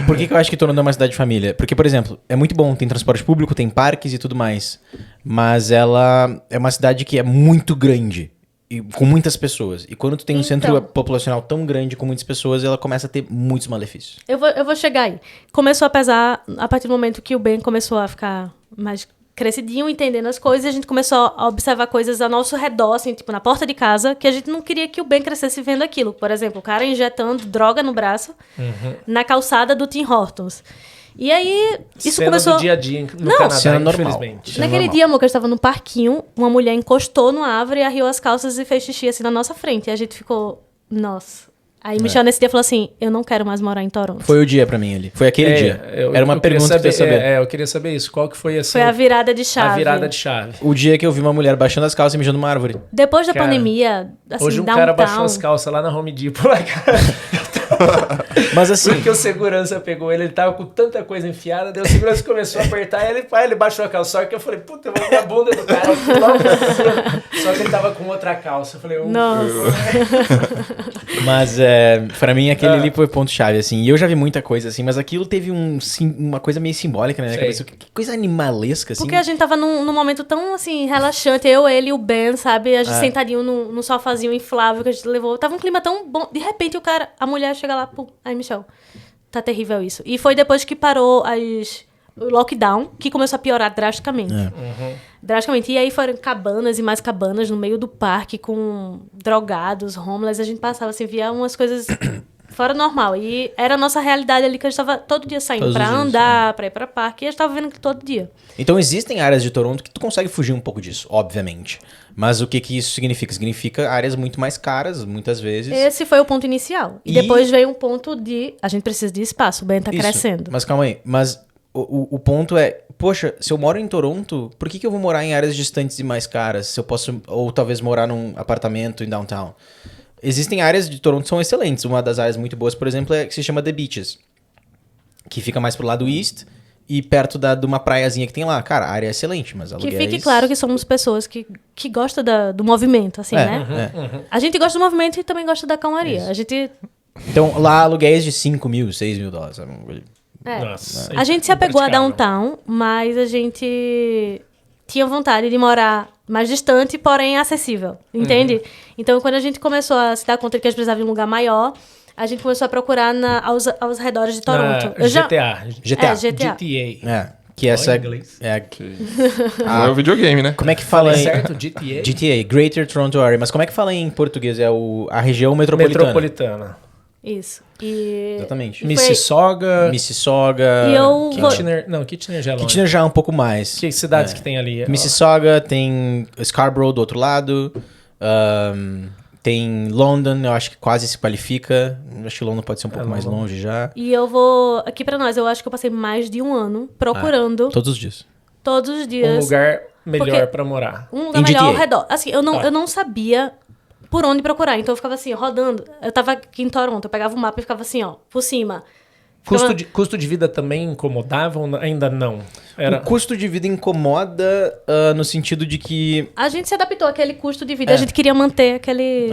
Por que eu acho que Toronto é uma cidade de família? Porque, por exemplo, é muito bom, tem transporte público, tem parques e tudo mais. Mas ela é uma cidade que é muito grande. E com muitas pessoas. E quando tu tem um centro populacional tão grande com muitas pessoas, ela começa a ter muitos malefícios. Eu vou chegar aí. Começou a pesar a partir do momento que o Ben começou a ficar mais crescidinho, entendendo as coisas, e a gente começou a observar coisas ao nosso redor, assim, tipo, na porta de casa, que a gente não queria que o Ben crescesse vendo aquilo. Por exemplo, o cara injetando droga no braço na calçada do Tim Hortons. E aí, isso Cena começou... do dia a dia no Não, Canadá, cena normal. infelizmente. Naquele dia, amor, que eu estava no parquinho, uma mulher encostou numa árvore, arriou as calças e fez xixi assim na nossa frente. E a gente ficou, nossa. Aí Michel nesse dia falou assim, eu não quero mais morar em Toronto. Foi o dia pra mim ali. Foi aquele dia. Era uma pergunta que eu queria saber. eu queria saber isso. Qual que foi assim, Foi a virada de chave. a virada de chave? O dia que eu vi uma mulher baixando as calças e mijando numa árvore. Depois da Cara, pandemia, assim, Hoje um downtown... cara baixou as calças lá na Home Depot, lá, cara. Mas assim... Porque o segurança pegou ele tava com tanta coisa enfiada, daí o segurança começou a apertar e ele baixou a calça. Só que eu falei, puta, eu vou ver a bunda do cara. Eu fui logo pra cima. Só que ele tava com outra calça. Eu falei, Nossa. Mas pra mim aquele ali foi ponto-chave, assim. E eu já vi muita coisa, assim, mas aquilo teve uma coisa meio simbólica na minha Sei. cabeça. Que coisa animalesca, assim. Porque a gente tava num momento tão, assim, relaxante. Eu, ele e o Ben, sabe? A gente sentadinho num sofazinho inflável que a gente levou. Tava um clima tão bom. De repente, a mulher chega lá, pum. Aí, Michel, tá terrível isso. E foi depois que parou o lockdown que começou a piorar drasticamente. Drasticamente. E aí foram cabanas e mais cabanas no meio do parque com drogados, homeless. A gente passava assim, via umas coisas fora do normal. E era a nossa realidade ali, que a gente estava todo dia saindo Todos pra os dias, andar, pra ir pra parque. E a gente tava vendo aquilo todo dia. Então existem áreas de Toronto que tu consegue fugir um pouco disso, obviamente. Mas o que isso significa? Significa áreas muito mais caras, muitas vezes. Esse foi o ponto inicial. E depois veio um ponto de... A gente precisa de espaço, o Ben tá Isso. crescendo. Mas calma aí. Mas o ponto é... Poxa, se eu moro em Toronto, por que eu vou morar em áreas distantes e mais caras? Se eu posso... Ou talvez morar num apartamento em downtown. Existem áreas de Toronto que são excelentes. Uma das áreas muito boas, por exemplo, é que se chama The Beaches. Que fica mais pro lado east e perto de uma praiazinha que tem lá. Cara, a área é excelente, mas Que aluguéis... fique claro que somos pessoas que gostam do movimento, assim, né? A gente gosta do movimento e também gosta da calmaria. Isso. A gente... Então, lá aluguéis de 5 mil, 6 mil dólares. Sabe? Nossa, A gente se apegou a impraticável. downtown, mas a gente tinha vontade de morar mais distante, porém acessível, entende? Então, quando a gente começou a se dar conta que a gente precisava de um lugar maior, a gente começou a procurar aos redores de Toronto. GTA. GTA. GTA. GTA. Que essa Olha, inglês. é Não é o videogame, né? como é que fala Falei em certo? GTA? GTA, Greater Toronto Area, mas como é que fala em português? É a região metropolitana. Metropolitana. Isso. E... Exatamente. E Mississauga. E Mississauga. eu vou- Kitchener. Não, Kitchener já é longe. Kitchener já é um pouco mais. Que cidades que tem ali? Mississauga, tem Scarborough do outro lado. Tem London, eu acho que quase se qualifica. Acho que London pode ser um pouco mais longe já. E eu vou... Aqui pra nós, eu acho que eu passei mais de um ano procurando Todos os dias. todos os dias Um lugar melhor Porque- pra morar. um lugar Em melhor ao GTA. redor. Assim, eu não sabia por onde procurar. Então eu ficava assim, rodando. Eu tava aqui em Toronto, eu pegava o mapa e ficava assim, ó, por cima. Ficava- Custo de vida também incomodava ou ainda não? O custo de vida incomoda no sentido de que... A gente se adaptou àquele custo de vida. A gente queria manter aquele...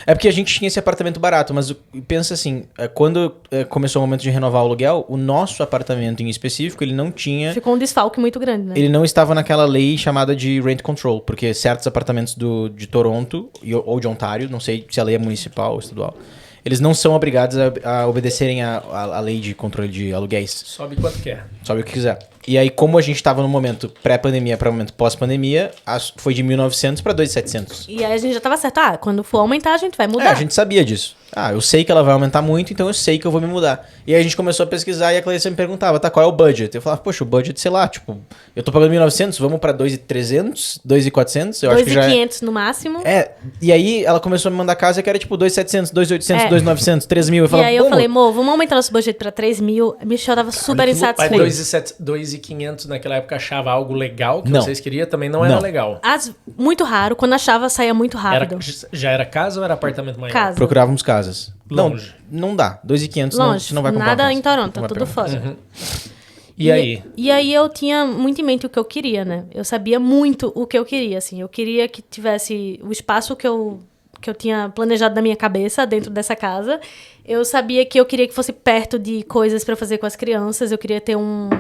É porque a gente tinha esse apartamento barato, mas pensa assim, quando começou o momento de renovar o aluguel, o nosso apartamento em específico, ele não tinha... Ficou um desfalque muito grande, né? Ele não estava naquela lei chamada de rent control, porque certos apartamentos de Toronto ou de Ontário, não sei se a lei é municipal ou estadual, eles não são obrigados a obedecerem a lei de controle de aluguéis. Sobe quanto quer. Sobe o que quiser. E aí, como a gente estava no momento pré-pandemia para o momento pós-pandemia, foi de 1.900 para 2.700. E aí a gente já tava certo. Quando for aumentar, a gente vai mudar. A gente sabia disso. Eu sei que ela vai aumentar muito, então eu sei que eu vou me mudar. E aí a gente começou a pesquisar e a Clarice me perguntava, qual é o budget? Eu falava, poxa, o budget, sei lá, tipo, eu tô pagando 1.900, vamos pra 2.300, 2.400, eu acho que já... 2.500 no máximo. E aí ela começou a me mandar casa que era tipo 2.700, 2.800, 2.900, 3.000. Eu E falava, aí eu "Como?" falei, amor, vamos aumentar nosso budget pra 3.000. Michel tava super Mas insatisfeito. 2.500 naquela época achava algo legal que Não. vocês queriam, também não era Não. legal. Muito raro. Quando achava, saía muito rápido. Já era casa ou era apartamento maior? Casa. Procurávamos casas. Longe. Não dá. 2.500 Longe. você não vai comprar Nada uma casa. em Toronto, Não vai tudo pegar. fora. E aí? E aí eu tinha muito em mente o que eu queria, né? Eu sabia muito o que eu queria, assim. Eu queria que tivesse o espaço que eu tinha planejado na minha cabeça dentro dessa casa. Eu sabia que eu queria que fosse perto de coisas pra fazer com as crianças. Eu queria ter uma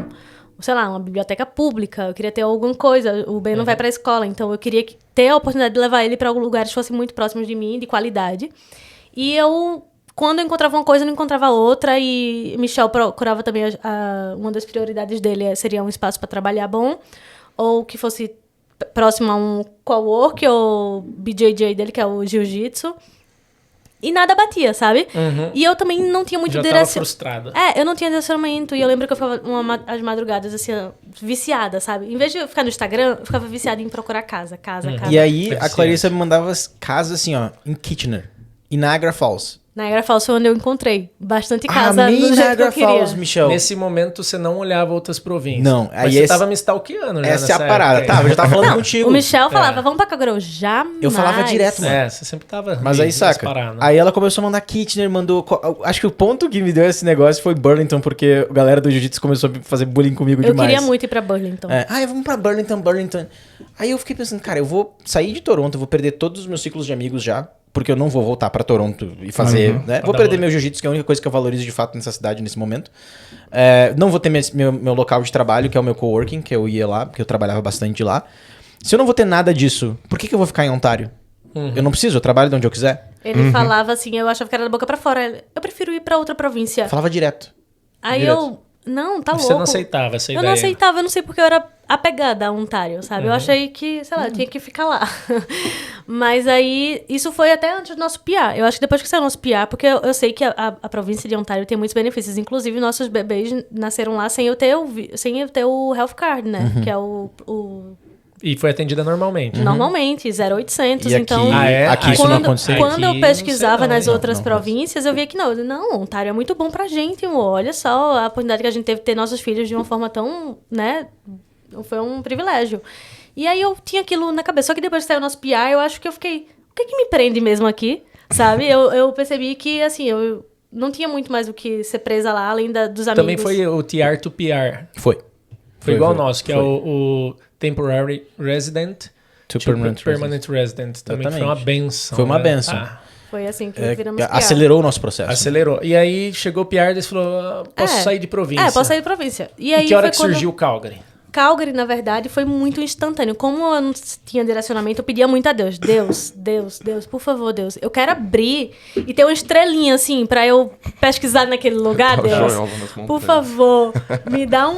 biblioteca pública. Eu queria ter alguma coisa. O Ben não vai pra escola, então eu queria ter a oportunidade de levar ele pra algum lugar que fosse muito próximos de mim, de qualidade. E quando eu encontrava uma coisa, eu não encontrava outra. E Michel procurava também uma das prioridades dele seria um espaço para trabalhar bom, ou que fosse próximo a um co-work ou BJJ dele, que é o jiu-jitsu. E nada batia, sabe? E eu também não tinha muito Já tava frustrada. eu não tinha direcionamento. E eu lembro que eu ficava as madrugadas, assim, viciada, sabe? Em vez de eu ficar no Instagram, eu ficava viciada em procurar casa. E aí, a Viciante. Clarissa me mandava as casas assim, ó, em Kitchener, em Niagara Falls. Niagara Falls foi onde eu encontrei bastante casa Amei do jeito que Niagara eu queria. Falls, Michel. Nesse momento você não olhava outras províncias. Não, Mas aí você esse- tava me stalkeando já Essa é a nessa parada. época. Tá, eu já tava falando contigo. O Michel falava, vamos pra Calgary. Eu jamais. Eu falava direto, mano. Você sempre tava Mas ali aí, saca? nas paradas. Aí ela começou a mandar Kitchener, Acho que o ponto que me deu esse negócio foi Burlington, porque a galera do Jiu-Jitsu começou a fazer bullying comigo Eu demais. queria muito ir pra Burlington. Vamos pra Burlington. Aí eu fiquei pensando, cara, eu vou sair de Toronto, eu vou perder todos os meus ciclos de amigos já, porque eu não vou voltar pra Toronto e fazer, né? Vou dar perder valor. meu jiu-jitsu, que é a única coisa que eu valorizo de fato nessa cidade nesse momento. Não vou ter meu local de trabalho, que é o meu coworking, que eu ia lá, porque eu trabalhava bastante lá. Se eu não vou ter nada disso, por que eu vou ficar em Ontário? Eu não preciso, eu trabalho de onde eu quiser. Ele falava assim, eu achava que era da boca pra fora. Eu prefiro ir pra outra província. Eu falava direto. Aí Direto. não, tá louco. Você não aceitava essa Eu ideia? não aceitava, eu não sei porque eu era apegada a Ontário, sabe? Eu achei que, sei lá, eu tinha que ficar lá. Mas aí, isso foi até antes do nosso PR. Eu acho que depois que saiu o nosso PR, porque eu sei que a província de Ontário tem muitos benefícios. Inclusive, nossos bebês nasceram lá sem eu ter o Health Card, né? Que é o E foi atendida normalmente. normalmente, 0800. E aqui, Então, aqui isso não aconteceu. quando Aqui, eu pesquisava não sei não, nas hein? outras Não províncias, eu via que não, Ontário é muito bom pra gente, amor. Olha só a oportunidade que a gente teve de ter nossos filhos de uma forma tão, né? Foi um privilégio. E aí eu tinha aquilo na cabeça. Só que depois que saiu o nosso PR, eu acho que eu fiquei, o que me prende mesmo aqui? Sabe? Eu percebi que, assim, eu não tinha muito mais o que ser presa lá, além dos amigos. Também foi o TR to PR. Foi. Foi igual ao nosso, que é o Temporary Resident To Permanent Resident. Também foi uma Exatamente. benção. Foi uma né? benção. Foi assim que É, viramos PR. acelerou o nosso processo. Acelerou. E aí chegou o PR e falou: posso sair de província. Posso sair de província. E aí E que hora foi que quando... surgiu o Calgary? Calgary, na verdade, foi muito instantâneo. Como eu não tinha direcionamento, eu pedia muito a Deus. Deus, por favor, Deus. Eu quero abrir e ter uma estrelinha, assim, pra eu pesquisar naquele lugar, Tá o Deus. Joel nas montanhas. Por favor, me dá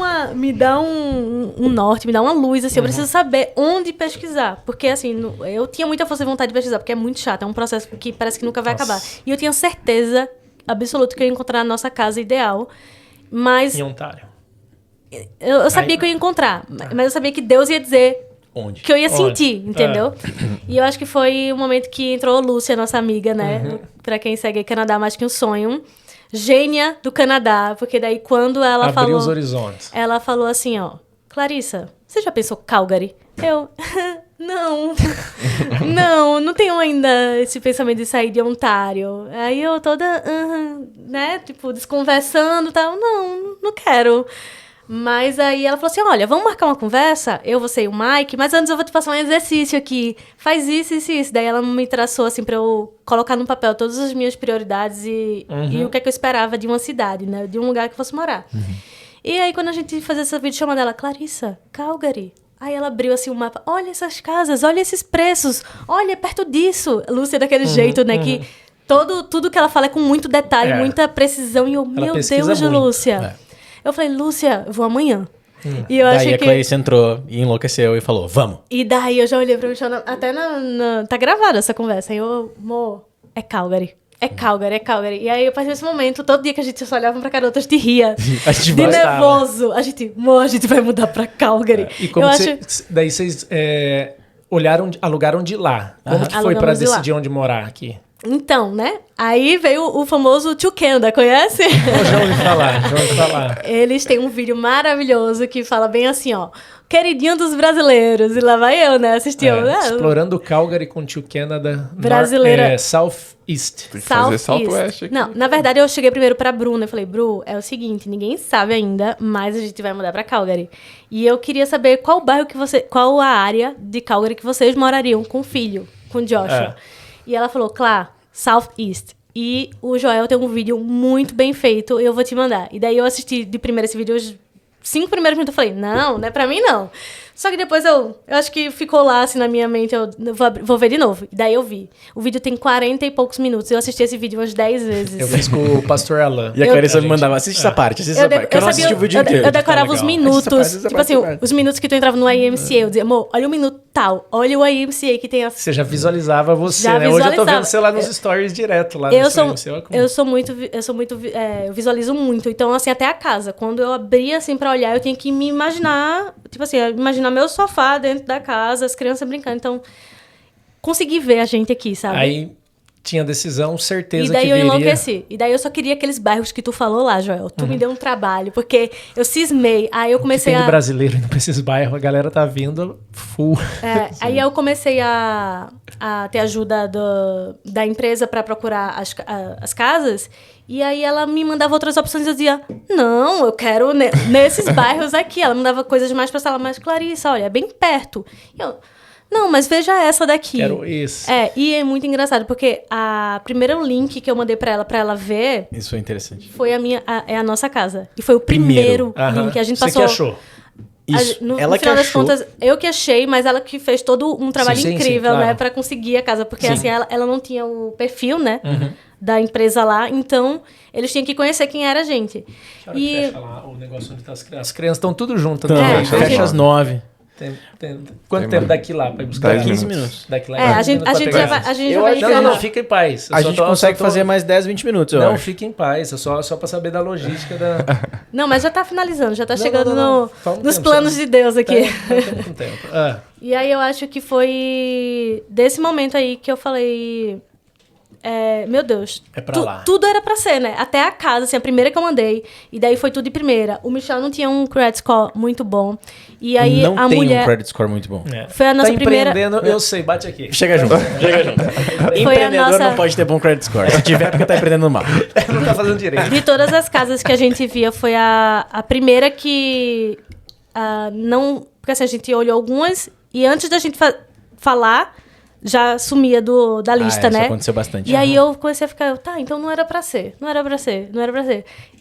um norte, me dá uma luz, assim. Eu preciso saber onde pesquisar. Porque, assim, eu tinha muita força de vontade de pesquisar, porque é muito chato. É um processo que parece que nunca vai acabar. E eu tinha certeza absoluta que eu ia encontrar a nossa casa ideal. Mas Em Ontário. eu sabia que eu ia encontrar, mas eu sabia que Deus ia dizer Onde? que eu ia Onde? sentir, entendeu? E eu acho que foi o momento que entrou a Lúcia, nossa amiga, né? Pra quem segue Canadá Mais Que Um Sonho. Gênia do Canadá, porque daí quando ela Abriu falou... os horizontes. Ela falou assim, ó... Clarissa, você já pensou Calgary? Eu... Não tenho ainda esse pensamento de sair de Ontário. Aí eu toda, né, tipo, desconversando e tal. Não quero. Mas aí ela falou assim, olha, vamos marcar uma conversa, eu, você e o Mike, mas antes eu vou te passar um exercício aqui. Faz isso. Daí ela me traçou, assim, pra eu colocar no papel todas as minhas prioridades e o que é que eu esperava de uma cidade, né, de um lugar que eu fosse morar. E aí, quando a gente fazia essa videochamada dela, Clarissa, Calgary... Aí ela abriu assim o mapa. Olha essas casas, olha esses preços. Olha, é perto disso. Lúcia, daquele jeito, né? Que tudo que ela fala é com muito detalhe, muita precisão. E eu, meu Deus, pesquisa muito. Lúcia. Eu falei, Lúcia, eu vou amanhã. E eu Daí achei a que... Clarice entrou e enlouqueceu e falou, vamos. E daí eu já olhei pra Michelle, até tá gravada essa conversa. Aí eu, amor, é Calgary. É Calgary. E aí, a partir desse momento, todo dia que a gente só olhava um pra cara, outra, a gente ria. A gente de gostava. nervoso. A gente vai mudar pra Calgary. E como eu daí vocês alugaram de lá. Como que foi Alugamos pra de lá. decidir onde morar aqui? Então, né? Aí veio o famoso Tio Kenda, conhece? Eu já ouvi falar. Eles têm um vídeo maravilhoso que fala bem assim, ó. Queridinho dos brasileiros. E lá vai eu, né? Assistiu. né? Explorando Calgary com o tio Canada. Brasileira. Southeast. Tem que fazer Southeast. Southwest aqui. Não, na verdade eu cheguei primeiro pra Bruna. Eu falei, Bru, é o seguinte, ninguém sabe ainda, mas a gente vai mudar pra Calgary. E eu queria saber qual a área de Calgary que vocês morariam com o filho, com o Joshua. E ela falou, Clá, Southeast. E o Joel tem um vídeo muito bem feito, eu vou te mandar. E daí eu assisti de primeiro esse vídeo, os 5 primeiros minutos eu falei, não é pra mim não. Só que depois eu acho que ficou lá assim na minha mente, eu vou ver de novo. E daí eu vi. O vídeo tem 40 e poucos minutos. Eu assisti esse vídeo umas 10 vezes. Eu fiz com o Pastor Alan. E a Clarissa me mandava, assiste essa parte, assiste essa parte. Que eu não assisti o vídeo inteiro. Eu decorava os minutos. Assiste essa Tipo assim, parte. os minutos que tu entrava no IMCA. Eu dizia, amor, olha o minuto tal. Olha o IMCA que tem a... Você já visualizava você, Já né? Hoje eu tô visualizava. vendo você lá nos stories direto. Lá Eu no sou seu, eu visualizo muito. Então, assim, até a casa. Quando eu abria, assim, pra olhar, eu tinha que me imaginar... Tipo assim, imaginar meu sofá dentro da casa, as crianças brincando. Então, consegui ver a gente aqui, sabe? Aí tinha decisão, certeza E daí que eu viria. enlouqueci. E daí eu só queria aqueles bairros que tu falou lá, Joel. Tu me deu um trabalho, porque eu cismei. Aí eu comecei Tem a... de brasileiro indo pra esses bairros, a galera tá vindo full. Aí eu comecei a ter ajuda da empresa para procurar as casas. E aí ela me mandava outras opções. Eu dizia, não, eu quero nesses bairros aqui. Ela mandava coisas mais pra sala, mas Clarissa, olha, é bem perto. E eu, não, mas veja essa daqui. Quero esse. E é muito engraçado, porque a primeiro link que eu mandei pra ela ver, Isso foi interessante. foi a nossa casa. E foi o primeiro Aham. link. A gente Você passou... que achou? Isso. No Ela que final das achou. contas, eu que achei, mas ela que fez todo um trabalho Sim, incrível, claro. né, pra conseguir a casa. Porque, assim, ela não tinha o perfil, né, da empresa lá, então eles tinham que conhecer quem era a gente. Que hora que fecha lá o negócio onde tá as crianças? As crianças estão tudo juntas. Então, né? fecha às 9. Quanto tempo daqui lá pra ir buscar? 10 15 minutos. Daqui lá a gente já vai Não, fica em paz. A gente consegue fazer mais 10, 20 minutos, eu Não, acho. fica em paz. É só pra saber da logística da... Não, mas já tá finalizando, já tá Não, chegando não. Toma um nos tempo, planos de Deus aqui. Estamos com tempo. E aí eu acho que foi desse momento aí que eu falei... meu Deus. É pra lá. Tudo era pra ser, né? Até a casa, assim, a primeira que eu mandei. E daí foi tudo de primeira. O Michel não tinha um credit score muito bom. E aí não a tem mulher... um credit score muito bom. Foi a nossa tá primeira... empreendendo, eu sei, bate aqui. Chega junto. Empreendedor nossa- não pode ter bom credit score. Se tiver, é porque tá empreendendo mal. Não tá fazendo direito. De todas as casas que a gente via, foi a primeira que não... Porque assim, a gente olhou algumas e antes da gente falar, já sumia da lista, isso né? aconteceu bastante. E aí eu comecei a ficar, então não era pra ser.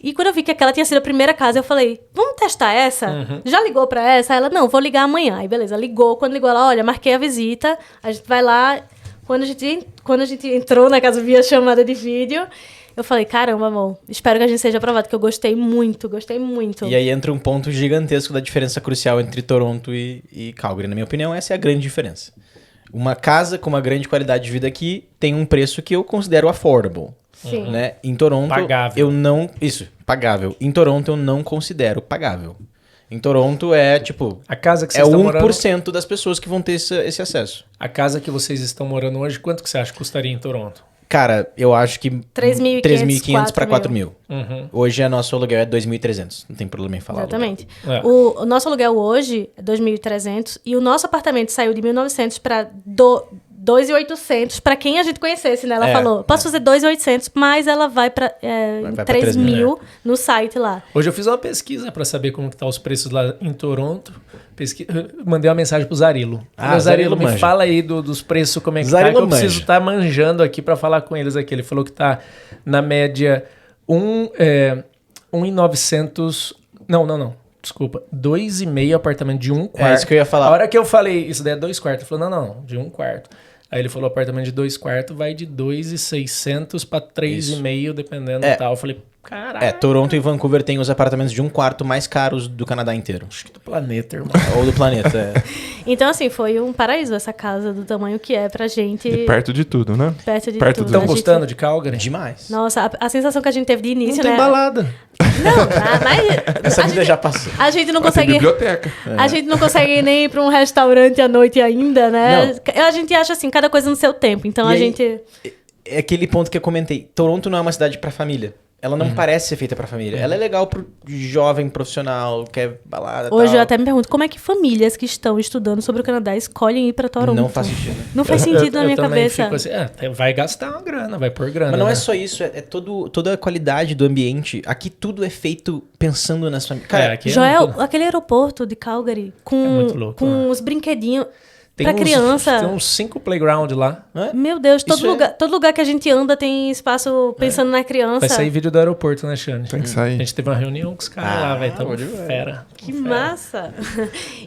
E quando eu vi que aquela tinha sido a primeira casa, eu falei, vamos testar essa? Já ligou pra essa? Ela, não, vou ligar amanhã. Aí beleza, ligou. Quando ligou, ela, olha, marquei a visita, a gente vai lá. Quando a gente entrou na casa via chamada de vídeo, eu falei, caramba, amor, espero que a gente seja aprovado, que eu gostei muito. E aí entra um ponto gigantesco da diferença crucial entre Toronto e Calgary. Na minha opinião, essa é a grande diferença. Uma casa com uma grande qualidade de vida aqui tem um preço que eu considero affordable. Sim. Né? Em Toronto, Pagável. eu não... Isso, pagável. Em Toronto, eu não considero pagável. Em Toronto é, tipo... A casa que É vocês estão 1% morando... das pessoas que vão ter esse acesso. A casa que vocês estão morando hoje, quanto que você acha que custaria em Toronto? Cara, eu acho que 3.500 para 4.000. Uhum. Hoje, nosso aluguel é 2.300. Não tem problema em falar. Exatamente. É. O nosso aluguel hoje é 2.300 e o nosso apartamento saiu de 1.900 para 2.800 para quem a gente conhecesse, né? Ela falou, posso fazer 2.800, mas ela vai para pra 3.000 no site lá. Hoje eu fiz uma pesquisa para saber como que tá os preços lá em Toronto. Mandei uma mensagem pro Zarilo. Falei, Zarilo, me manja. fala aí dos preços, como é que Zarilo tá, que eu manja. preciso estar manjando aqui para falar com eles aqui. Ele falou que tá na média 1.900... Não. Desculpa. 2,5 apartamento de 1 quarto. É isso que eu ia falar. A hora que eu falei, isso daí é 2 quartos. Ele falou, não, de 1 quarto. Aí ele falou, apartamento de 2 quartos vai de 2.600 para 3,5, dependendo e tal. Eu falei, caralho. Toronto e Vancouver têm os apartamentos de 1 quarto mais caros do Canadá inteiro. Acho que do planeta, irmão. Ou do planeta. Então, assim, foi um paraíso essa casa do tamanho que é pra gente. E perto de tudo, né? Perto de perto tudo. do- Estão A gente- gostando de Calgary? Demais. Nossa, a sensação que a gente teve de início, Não tem né? balada. Não, mas Essa vida já passou. a gente não Mas tem consegue... biblioteca. A gente não consegue nem ir pra um restaurante à noite ainda, né? A gente acha assim, cada coisa no seu tempo. Então E a aí- gente... É aquele ponto que eu comentei. Toronto não é uma cidade pra família. Ela não parece ser feita pra família. Ela é legal pro jovem profissional, quer balada Hoje tal. eu até me pergunto como é que famílias que estão estudando sobre o Canadá escolhem ir pra Toronto. Não faz sentido. Não faz sentido na minha também cabeça. fico assim, vai gastar uma grana, vai pôr grana. Mas não né? é só isso, toda a qualidade do ambiente. Aqui tudo é feito pensando nas famílias. Cara, aqui é Joel, muito- aquele aeroporto de Calgary com, muito louco, com né? os brinquedinhos tem pra criança. Tem uns 5 playground lá. Meu Deus, Isso todo lugar que a gente anda tem espaço pensando na criança. Vai sair vídeo do aeroporto, né, Xande? Tem que A sair. gente teve uma reunião com os caras lá, velho. Tamo bom demais. fera. Que massa!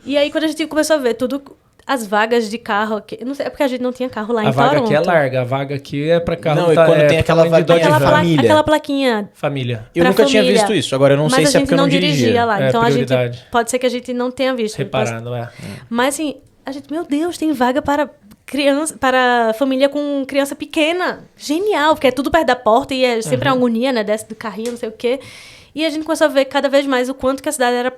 E aí, quando a gente começou a ver tudo, as vagas de carro, eu não sei, é porque a gente não tinha carro lá A em vaga Toronto. aqui é larga, a vaga aqui é pra carro. Não, e quando tem aquela tamanho de vaguinha Dodge Aquela, Van. família. aquela plaquinha Família. eu pra nunca tinha família. visto isso. Agora eu não mas sei a se é gente porque eu não dirigia. lá. É, Então a gente prioridade. pode ser que a gente não tenha visto. Reparado, Mas assim, a gente, meu Deus, tem vaga para criança, para família com criança pequena. Genial, porque é tudo perto da porta e é sempre a agonia, né? Desce do carrinho, não sei o quê. E a gente começou a ver cada vez mais o quanto que a cidade era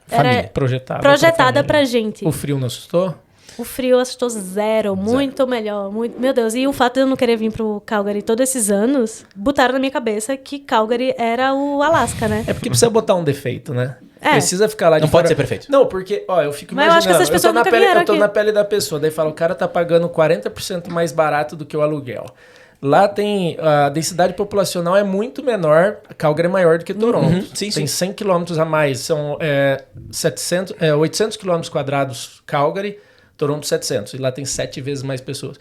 Família. família. projetada pra gente. O frio não assustou? O frio assustou zero, muito melhor. Meu Deus, e o fato de eu não querer vir pro Calgary todos esses anos, botaram na minha cabeça que Calgary era o Alasca, né? É porque precisa botar um defeito, né? É. Precisa ficar lá de Não fora. pode ser perfeito. Não, porque, ó, eu fico Mas eu acho que imaginando. essas pessoas tô na nunca pele, vieram eu tô aqui. na pele da pessoa. Daí fala, o cara tá pagando 40% mais barato do que o aluguel. Lá tem... A densidade populacional é muito menor. Calgary é maior do que Toronto. Sim, tem sim. 100 quilômetros a mais. São 800 quilômetros quadrados Calgary. Toronto 700, e lá tem 7 vezes mais pessoas.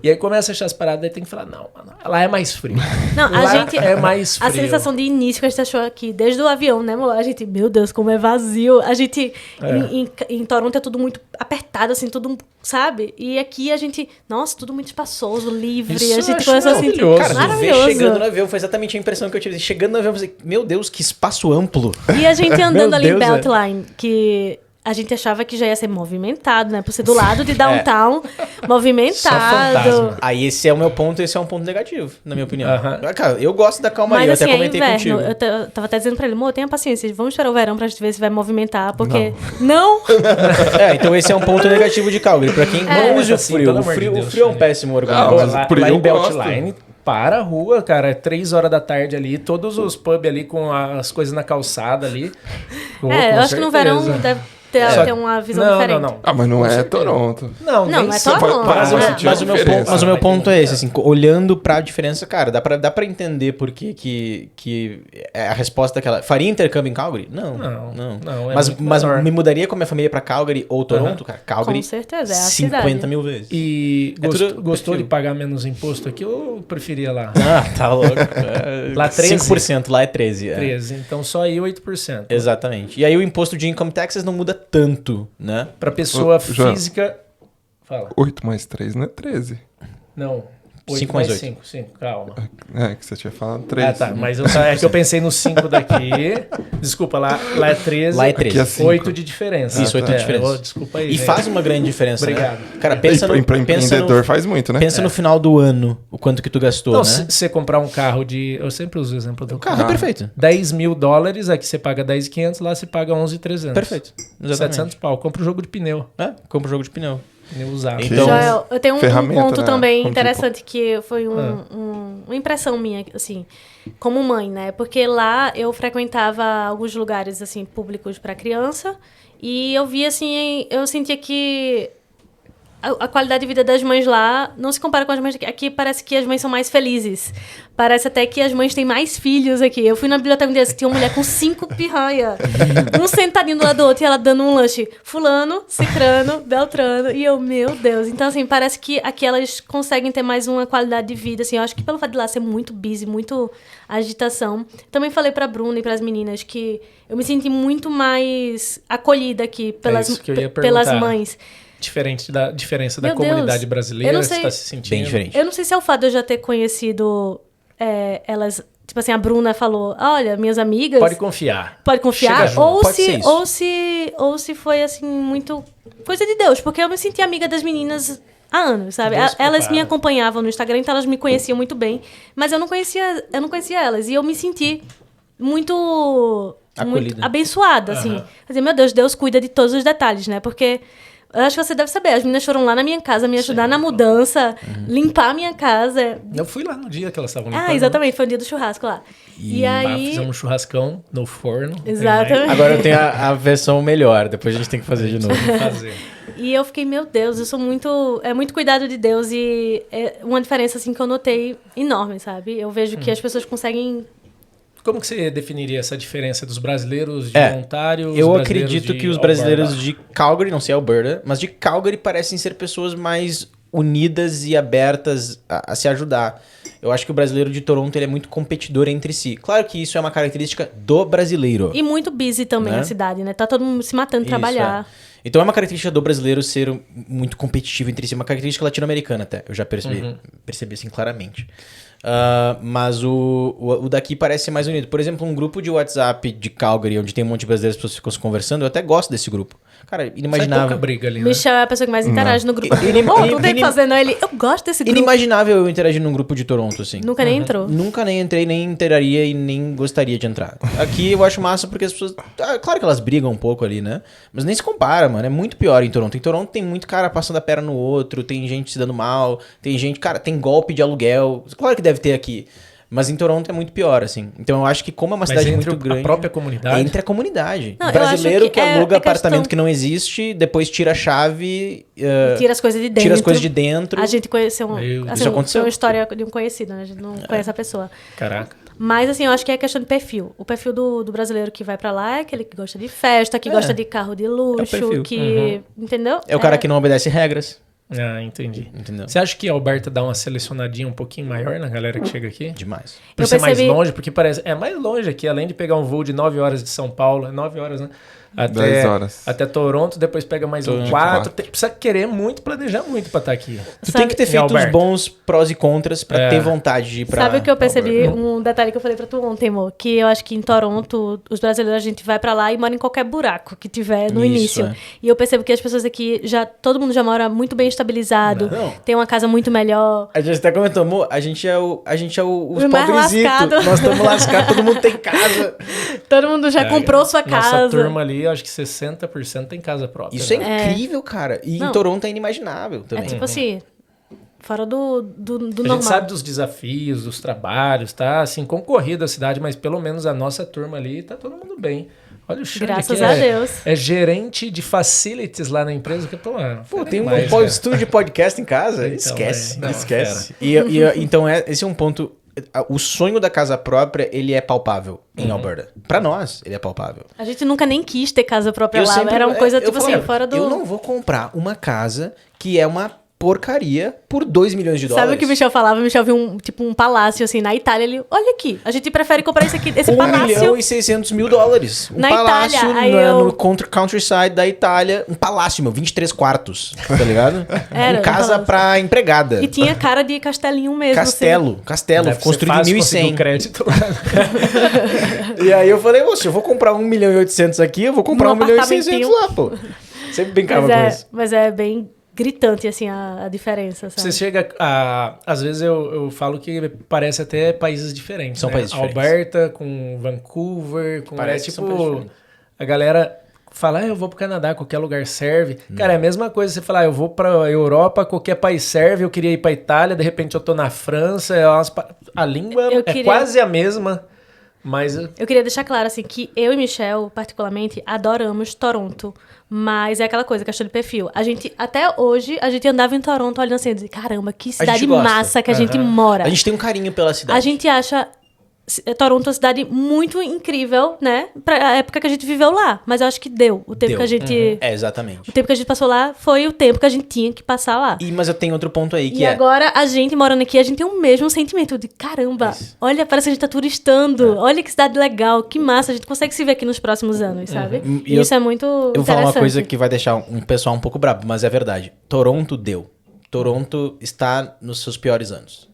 E aí começa a achar as paradas, aí tem que falar, não, mano, lá é mais frio. Não, Lá a gente... é mais frio. A sensação de início que a gente achou aqui, desde o avião, né, amor? A gente, meu Deus, como é vazio. A gente, em Toronto é tudo muito apertado, assim, tudo, sabe? E aqui a gente, nossa, tudo muito espaçoso, livre. Isso a gente eu começou a acho sentir maravilhoso. Cara, tu vê maravilhoso. chegando no avião, foi exatamente a impressão que eu tive. Chegando no avião, eu falei, meu Deus, que espaço amplo. E a gente andando Meu ali em Deus, Beltline, que a gente achava que já ia ser movimentado, né? Por ser do lado de downtown, Só movimentado. fantasma. Aí esse é o meu ponto, esse é um ponto negativo, na minha opinião. Aham. Cara, eu gosto da calmaria, Mas eu assim, até é comentei inverno. contigo. Eu tava até dizendo pra ele, amor, tenha paciência, vamos esperar o verão pra gente ver se vai movimentar, porque... Não! Então esse é um ponto negativo de Calgary. Pra quem não use o assim, frio. pelo O amor de frio, Deus, o frio é um Felipe. péssimo Não, argumento. mas Lá, por lá eu em gosto. Beltline, para a rua, cara, é 3 horas da tarde ali, todos os pubs ali com as coisas na calçada ali. Com eu acho que no verão certeza. deve ter uma visão diferente. Não. Ah, mas não Com é certeza. Toronto. Não, Não, nem é sempre. Toronto. Mas né? sentir a Mas o meu diferença. ponto, mas o meu Vai ponto ter é esse, assim, olhando pra diferença, cara, dá pra entender por que a resposta é aquela. Faria intercâmbio em Calgary? Não. Não, é mas muito mas menor. me mudaria com a minha família pra Calgary ou Toronto, cara? Calgary, Com certeza, é a 50 cidade. mil vezes. E É tudo gostou perfil. de pagar menos imposto aqui ou preferia lá? Ah, tá louco. Lá 13. 5%, lá é 13. 13, então só aí 8%. Exatamente. E aí o imposto de income taxes não muda tanto, né? Para pessoa Ô, João. física... Fala. 8 mais 3 não é 13. Não. 8 5 mais mais 8. 5, calma. É, que você tinha falado 3. Ah, tá. Mas é que eu pensei no 5 daqui. Desculpa, lá é 13. Lá é Aqui 13. é 5. 8 de diferença. Isso, 8 de diferença. Desculpa aí. E gente. faz uma grande diferença, Obrigado. né? Cara, pensa no, Pra pensa empreendedor no, faz muito, né? pensa no final do ano, o quanto que tu gastou, Não, né? se você comprar um carro de... Eu sempre uso o exemplo do O carro carro. é perfeito. $10 mil, aqui você paga 10.500, lá você paga 11.300. Perfeito. Exatamente. 700 pau. Compra o jogo de pneu. Compra um jogo de pneu. Pneu usado. Então- Joel, eu tenho um Ferramenta, ponto né? também Como interessante que foi uma impressão minha, assim, como mãe, né? Porque lá eu frequentava alguns lugares, assim, públicos para criança e eu via, assim, eu sentia que a qualidade de vida das mães lá não se compara com as mães aqui. Aqui parece que as mães são mais felizes. Parece até que as mães têm mais filhos aqui. Eu fui na biblioteca um dia, tinha uma mulher com 5 pirranha. Um sentadinho do lado do outro e ela dando um lanche. Fulano, Cicrano, Beltrano. E eu, meu Deus. Então, assim, parece que aqui elas conseguem ter mais uma qualidade de vida. Assim, eu acho que pelo fato de lá ser muito busy, muito agitação. Também falei pra Bruna e pras meninas que eu me senti muito mais acolhida aqui pelas, isso que eu ia pelas perguntar. mães. Diferente da diferença da Meu Deus, comunidade eu brasileira, não você sei- está se sentindo. Bem diferente. Eu não sei se é o fato de eu já ter conhecido elas... Tipo assim, a Bruna falou, olha, minhas amigas... Pode confiar. Pode confiar, Chega junto, ou pode ser se, isso. ou se foi assim muito coisa de Deus, porque eu me senti amiga das meninas há anos, sabe? Deus Elas prepara. me acompanhavam no Instagram, então elas me conheciam muito bem, mas eu não conhecia elas e eu me senti muito Acolhida. abençoada, assim. Quer dizer, meu Deus, Deus cuida de todos os detalhes, né? Porque eu acho que você deve saber, as meninas foram lá na minha casa me ajudar na mudança, limpar a minha casa. Eu fui lá no dia que elas estavam limpando. Ah, exatamente, foi o dia do churrasco lá. E Lá aí... fizemos um churrascão no forno. Exatamente. Agora eu tenho a versão melhor, depois a gente tem que fazer de novo. Tem que fazer. E eu fiquei, meu Deus, eu sou muito... É muito cuidado de Deus e é uma diferença, assim, que eu notei enorme, sabe? Eu vejo que as pessoas conseguem... Como que você definiria essa diferença dos brasileiros de É, Ontário? Eu brasileiros acredito de que os Alberta? brasileiros de Calgary, não sei Alberta, mas de Calgary parecem ser pessoas mais unidas e abertas a se ajudar. Eu acho que o brasileiro de Toronto ele é muito competidor entre si. Claro que isso é uma característica do brasileiro. E muito busy também Né? a cidade, né? Tá todo mundo se matando de Isso, trabalhar. é. Então é uma característica do brasileiro ser muito competitivo entre si, uma característica latino-americana até, eu já percebi assim claramente. Mas o daqui parece ser mais unido. Por exemplo, um grupo de WhatsApp de Calgary, onde tem um monte de brasileiros, as pessoas ficam se conversando, eu até gosto desse grupo. Cara, Sai pouca inimaginável. briga ali, né? Michel é a pessoa que mais interage no grupo. Inim- Pô, não tem o que inim- fazer, não. Ele, eu gosto desse grupo. Inimaginável eu interagir num grupo de Toronto, assim. Nunca nem entrou. Nunca nem entrei, nem interaria e nem gostaria de entrar. Aqui eu acho massa porque as pessoas... claro que elas brigam um pouco ali, né? Mas nem se compara, mano. É muito pior em Toronto. Em Toronto tem muito cara passando a perna no outro, tem gente se dando mal, tem gente... Cara, tem golpe de aluguel. Claro que deve ter aqui. Mas em Toronto é muito pior, assim. Então eu acho que como é uma Mas cidade entre muito grande... a própria comunidade. Entre a comunidade. Não, eu Brasileiro acho que que aluga é apartamento questão- que não existe, depois tira a chave... Tira as coisas de dentro. tira as coisas de dentro. A gente conheceu Meu Deus. assim, Isso aconteceu. foi uma história de um conhecido, né? A gente não conhece a pessoa. Caraca. Mas, assim, eu acho que é questão de perfil. O perfil do brasileiro que vai pra lá é aquele que gosta de festa, que gosta de carro de luxo, perfil. que... Entendeu? É o cara que não obedece regras. Ah, entendi. Entendeu? Você acha que a Alberta dá uma selecionadinha um pouquinho maior na galera que chega aqui? Demais. Por Eu ser mais percebi- longe, porque parece... É mais longe aqui, além de pegar um voo de 9 horas de São Paulo, é 9 horas, né? 10 horas. Até Toronto, depois pega mais um 4. Precisa querer muito, planejar muito pra estar aqui. Tu tem que ter Em feito os Alberta. bons prós e contras pra ter vontade de ir pra... Sabe o que eu percebi? Alberta. Um detalhe que eu falei pra tu ontem, amor. Que eu acho que em Toronto, os brasileiros, a gente vai pra lá e mora em qualquer buraco que tiver no Isso, início. é. E eu percebo que as pessoas aqui, todo mundo já mora muito bem estabilizado. Não. Tem uma casa muito melhor. A gente até comentou, amor, a gente é os mais pobrecitos. lascado. Nós estamos lascados, todo mundo tem casa. Todo mundo já comprou sua casa. Nossa turma ali, eu acho que 60% tem casa própria. Isso é né? incrível, cara. E em Não. Toronto é inimaginável É também. tipo assim, fora do A normal. gente sabe dos desafios, dos trabalhos, tá? Assim, concorrida a cidade, mas pelo menos a nossa turma ali tá todo mundo bem. Olha o Xande Graças aqui, a Deus. É gerente de facilities lá na empresa. Que, pô, Tem demais, um né? estúdio de podcast em casa? Então, esquece, é. Não, esquece. Então, esse é um ponto... O sonho da casa própria, ele é palpável em Alberta. Pra nós, ele é palpável. A gente nunca nem quis ter casa própria Eu lá. sempre- Era uma coisa, eu tipo falava, assim, fora do... Eu não vou comprar uma casa que é uma porcaria por 2 milhões de dólares. Sabe o que o Michel falava? O Michel viu um palácio, assim, na Itália. Ele, olha aqui, a gente prefere comprar esse aqui, esse 1 palácio. milhão e 600 mil dólares. Um Na palácio Itália, aí no countryside da Itália. Um palácio, meu, 23 quartos, tá ligado? Era, um casa palácio. pra empregada. E tinha cara de castelinho mesmo. Castelo, Deve ser construído em fácil conseguir 1100. o crédito. E aí eu falei, se eu vou comprar 1 milhão e 800 aqui, eu vou comprar Num 1 milhão e 600 lá, pô. Sempre brincava com isso. Mas é bem gritante, assim, a diferença, sabe? Você chega a... Às vezes eu falo que parece até países diferentes. São né? países diferentes. Alberta com Vancouver, com... Parece que são países tipo... diferentes. A galera fala, eu vou pro Canadá, qualquer lugar serve. Cara, é a mesma coisa você falar, eu vou pra Europa, qualquer país serve, eu queria ir pra Itália, de repente eu tô na França, a língua Eu é queria- quase a mesma, mas... Eu queria deixar claro, assim, que eu e Michel, particularmente, adoramos Toronto. Mas é aquela coisa, questão de perfil. A gente, até hoje, a gente andava em Toronto olhando assim, e dizia, caramba, que cidade gosta. massa que a gente mora. A gente tem um carinho pela cidade. A gente acha Toronto uma cidade muito incrível, né? Pra época que a gente viveu lá. Mas eu acho que deu. O tempo Deu. que a gente... É, exatamente. O tempo que a gente passou lá foi o tempo que a gente tinha que passar lá. Mas eu tenho outro ponto aí, que E é... agora, a gente morando aqui, a gente tem o mesmo sentimento de caramba, olha, parece que a gente tá turistando, olha que cidade legal, que massa, a gente consegue se ver aqui nos próximos anos, sabe? E E isso é muito Eu vou falar uma interessante. coisa que vai deixar um pessoal um pouco bravo, mas é verdade. Toronto deu. Toronto está nos seus piores anos.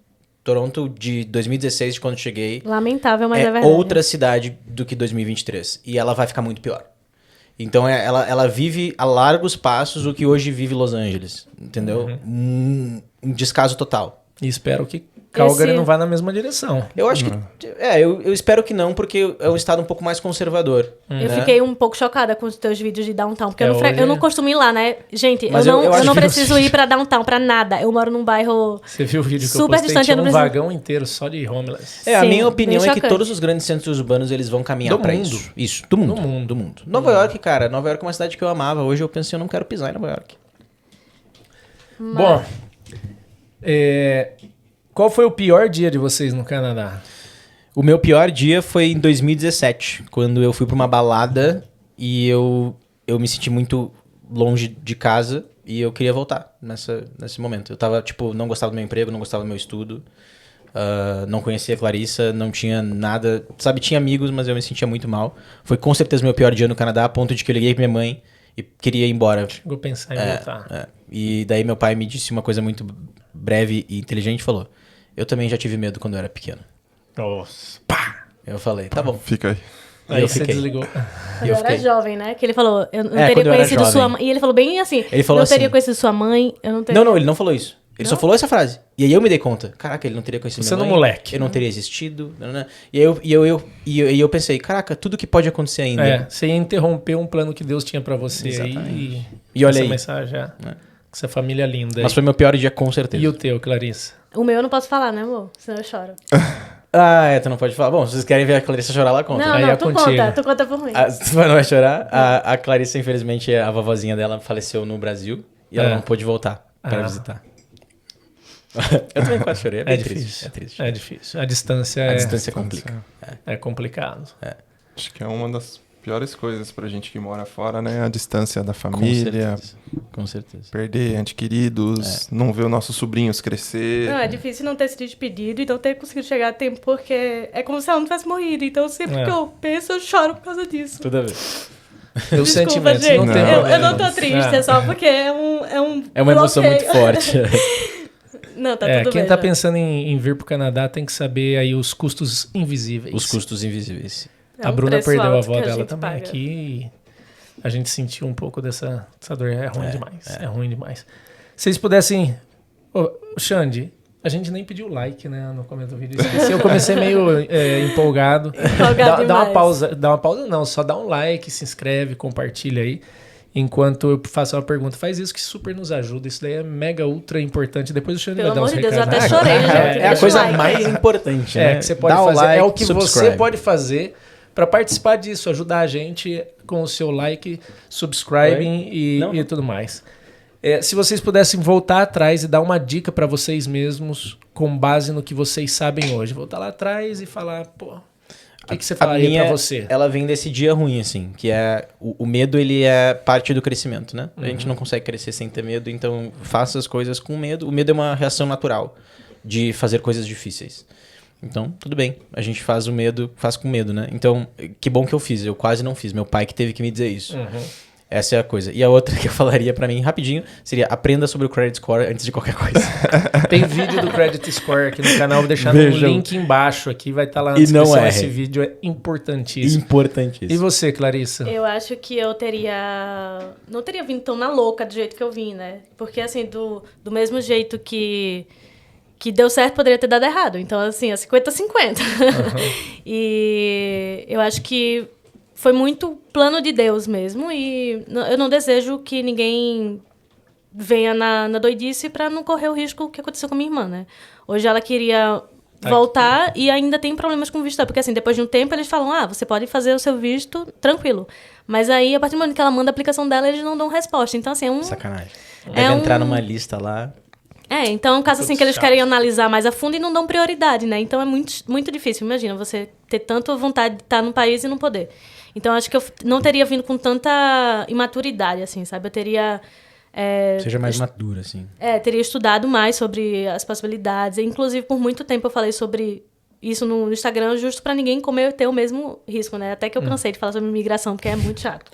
Toronto de 2016, de quando cheguei, Lamentável, mas é é verdade. outra cidade do que 2023. E ela vai ficar muito pior. Então ela vive a largos passos o que hoje vive Los Angeles. Entendeu? Um descaso total. E espero que Calgary Esse- não vá na mesma direção. Eu acho que... eu espero que não, porque é um estado um pouco mais conservador. Eu né? fiquei um pouco chocada com os teus vídeos de downtown, porque É, eu hoje- não costumo ir lá, né? Gente, Mas eu eu acho não que preciso você- ir pra downtown pra nada. Eu moro num bairro... Você viu o vídeo que Super eu postei? distante, Tinha eu não um preciso- vagão inteiro só de homeless. A Sim, minha opinião bem é que chocante. todos os grandes centros urbanos eles vão caminhar Do pra mundo. isso. Isso, do mundo. Do mundo. Nova York, cara. Nova York é uma cidade que eu amava. Hoje eu penso, eu não quero pisar em Nova York. Bom, qual foi o pior dia de vocês no Canadá? O meu pior dia foi em 2017, quando eu fui pra uma balada e eu me senti muito longe de casa e eu queria voltar nesse momento. Eu tava, tipo, não gostava do meu emprego, não gostava do meu estudo, não conhecia a Clarissa, não tinha nada... Sabe, tinha amigos, mas eu me sentia muito mal. Foi com certeza o meu pior dia no Canadá, a ponto de que eu liguei pra minha mãe e queria ir embora. Chegou a pensar em voltar. E daí meu pai me disse uma coisa muito breve e inteligente, falou: eu também já tive medo quando eu era pequeno. Nossa. Eu falei, tá bom. Fica aí. Aí eu você fiquei. desligou. Quando eu eu era fiquei. jovem, né? Que ele falou, eu não quando teria eu era conhecido sua jovem. mãe. E ele falou bem assim, Ele falou eu não teria assim- conhecido sua mãe, eu não teria... Não, ele não falou isso. Ele só falou essa frase. E aí eu me dei conta. Caraca, ele não teria conhecido Você minha no mãe. moleque. Eu não teria existido. Né? E eu pensei, caraca, tudo que pode acontecer ainda. Você ia interromper um plano que Deus tinha pra você Exatamente. aí. E olha essa aí. mensagem, com essa família linda. Mas aí. foi meu pior dia, com certeza. E o teu, Clarissa? O meu eu não posso falar, né, amor? Senão eu choro. Tu não pode falar. Bom, se vocês querem ver a Clarissa chorar, lá conta. Não, Aí não, é tu contigo. conta por mim. Tu não vai chorar? A Clarissa, infelizmente, a vovozinha dela faleceu no Brasil. E ela não pôde voltar pra visitar. Eu também quase chorei. É bem difícil. triste. É triste. É difícil. A distância, A distância complica. é complicado. Acho que é uma das piores coisas pra gente que mora fora, né? A distância da família. Com certeza. Perder entes queridos, não ver os nossos sobrinhos crescer. Não, é difícil não ter se despedido e não ter conseguido chegar a tempo, porque é como se ela não tivesse morrido. Então, sempre que eu penso, eu choro por causa disso. Toda vez. Os sentimentos gente, não tem eu problema. não tô triste, é só porque é um É uma emoção bloqueio. muito forte. Não, tá tudo bem. Quem tá já. pensando em vir pro Canadá tem que saber aí os custos invisíveis. Os custos invisíveis. É A um Bruna preço perdeu a alto avó que dela gente também paga. aqui e a gente sentiu um pouco dessa dor. É ruim demais. É ruim demais. Se vocês pudessem... Ô, Xande, a gente nem pediu like, né, no começo do vídeo. Esqueci, eu comecei meio empolgado. Empolgado Dá uma demais. dá uma pausa não, só dá um like, se inscreve, compartilha aí. Enquanto eu faço uma pergunta, faz isso que super nos ajuda. Isso daí é mega ultra importante. Depois o Xande vai Pelo dar uns amor de Deus, eu recados. até chorei. já, É a deixa coisa o like. mais importante, né? Que você pode Dá o fazer. like, É o que você subscribe. pode fazer para participar disso, ajudar a gente com o seu like, subscribing e tudo mais. Se vocês pudessem voltar atrás e dar uma dica para vocês mesmos com base no que vocês sabem hoje. Voltar lá atrás e falar, pô, o que você falaria para você? Ela vem desse dia ruim, assim, que é... O medo, ele é parte do crescimento, né? A gente não consegue crescer sem ter medo, então faça as coisas com medo. O medo é uma reação natural de fazer coisas difíceis. Então, tudo bem. A gente faz com medo, né? Então, que bom que eu fiz. Eu quase não fiz. Meu pai que teve que me dizer isso. Essa é a coisa. E a outra que eu falaria pra mim, rapidinho, seria aprenda sobre o credit score antes de qualquer coisa. Tem vídeo do Credit Score aqui no canal, vou deixar no Vejam. link embaixo aqui, vai estar lá na E não descrição. erre. Esse vídeo é importantíssimo. Importantíssimo. E você, Clarissa? Eu acho que eu não teria vindo tão na louca do jeito que eu vim, né? Porque, assim, do mesmo jeito que deu certo, poderia ter dado errado. Então, assim, é 50-50. E eu acho que foi muito plano de Deus mesmo. E eu não desejo que ninguém venha na doidice pra não correr o risco que aconteceu com a minha irmã, né? Hoje ela queria voltar e ainda tem problemas com o visto. Porque, assim, depois de um tempo, eles falam, você pode fazer o seu visto tranquilo. Mas aí, a partir do momento que ela manda a aplicação dela, eles não dão resposta. Então, assim, Sacanagem. Deve entrar numa lista lá. Então é um caso assim que eles querem analisar mais a fundo e não dão prioridade, né? Então é muito, muito difícil. Imagina, você ter tanta vontade de estar no país e não poder. Então acho que eu não teria vindo com tanta imaturidade, assim, sabe? Eu teria... Seja mais madura, assim. teria estudado mais sobre as possibilidades. Inclusive, por muito tempo eu falei sobre isso no Instagram, justo pra ninguém ter o mesmo risco, né? Até que eu cansei de falar sobre imigração, porque é muito chato.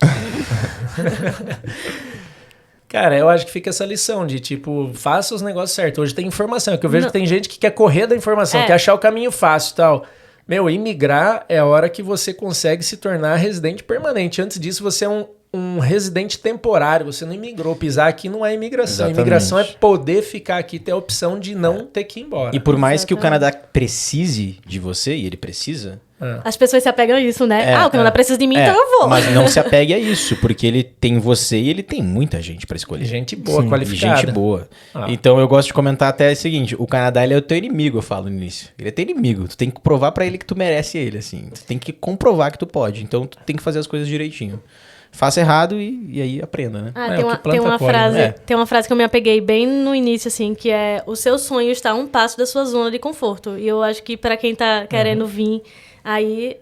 Cara, eu acho que fica essa lição de, tipo, faça os negócios certos. Hoje tem informação, que eu vejo que tem gente que quer correr da informação, quer achar o caminho fácil e tal. Meu, imigrar é a hora que você consegue se tornar residente permanente. Antes disso, você é um residente temporário. Você não imigrou. Pisar aqui não é imigração. Exatamente. Imigração é poder ficar aqui, ter a opção de não ter que ir embora. E por mais que o Canadá precise de você, e ele precisa... As pessoas se apegam a isso, né? O Canadá precisa de mim, então eu vou. Mas não se apegue a isso, porque ele tem você e ele tem muita gente pra escolher. Gente boa, qualificada. Gente boa. Então eu gosto de comentar até o seguinte, o Canadá, ele é o teu inimigo, eu falo no início. Ele é teu inimigo, tu tem que provar pra ele que tu merece ele, assim. Tu tem que comprovar que tu pode, então tu tem que fazer as coisas direitinho. Faça errado e aí aprenda, né? Tem uma frase que eu me apeguei bem no início, assim, que é: o seu sonho está a um passo da sua zona de conforto. E eu acho que pra quem tá querendo vir aí,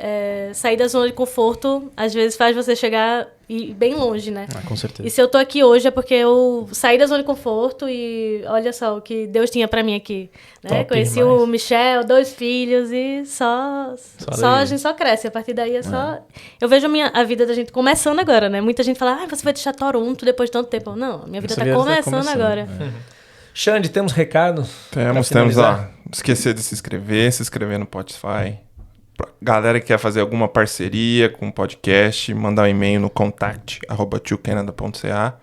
sair da zona de conforto, às vezes faz você chegar bem longe, né? Com certeza. E se eu tô aqui hoje é porque eu saí da zona de conforto e olha só o que Deus tinha pra mim aqui, né? Conheci demais. o Michel, 2 filhos e a gente só cresce. A partir daí é só... Eu vejo a vida da gente começando agora, né? Muita gente fala, você vai deixar Toronto depois de tanto tempo. Não, minha vida tá começando agora. Xande, temos recado? Temos, ó. Esquecer de se inscrever no Spotify. Pra galera que quer fazer alguma parceria com o podcast, mandar um e-mail no contact@twocanada.ca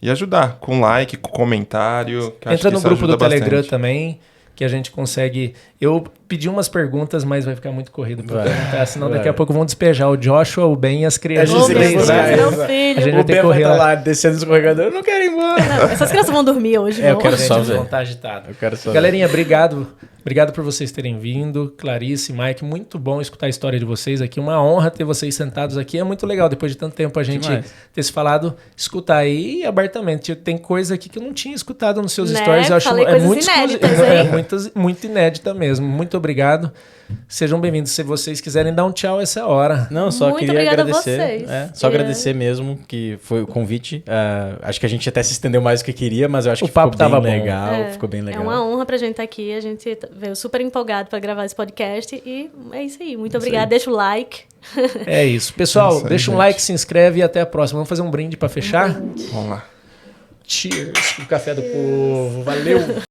e ajudar com like, com comentário. Que Entra no grupo do Telegram bastante. também, que a gente consegue... Eu pedi umas perguntas, mas vai ficar muito corrido pra perguntar, senão daqui a pouco vão despejar o Joshua, o Ben e as crianças. Oh, meu Deus, né? meu A filho. gente vai ter que correr lá. descendo o escorregador, eu não quero ir embora. Não, essas crianças vão dormir hoje, Eu vão. quero só Gente, ver. vão estar agitados. Eu quero só Galerinha, obrigado Obrigado por vocês terem vindo. Clarice, Mike, muito bom escutar a história de vocês aqui. Uma honra ter vocês sentados aqui. É muito legal, depois de tanto tempo a gente Demais. ter se falado, escutar aí abertamente. Tem coisa aqui que eu não tinha escutado nos seus Né? stories. Eu acho Falei coisas muito inéditas, muito inédita mesmo. Muito obrigado. Sejam bem-vindos. Se vocês quiserem dar um tchau, essa é a hora. Não, só Muito queria obrigada a agradecer. vocês. Só agradecer mesmo, que foi o convite. Acho que a gente até se estendeu mais do que queria, mas eu acho O que papo ficou tava bem bom. legal. Ficou bem legal. É uma honra pra gente estar aqui. A gente veio super empolgado pra gravar esse podcast. E é isso aí. Muito obrigada. Deixa o like. É isso. Pessoal, Isso aí, deixa um gente. like, se inscreve e até a próxima. Vamos fazer um brinde pra fechar? Vamos lá. Cheers. O café do povo. Valeu.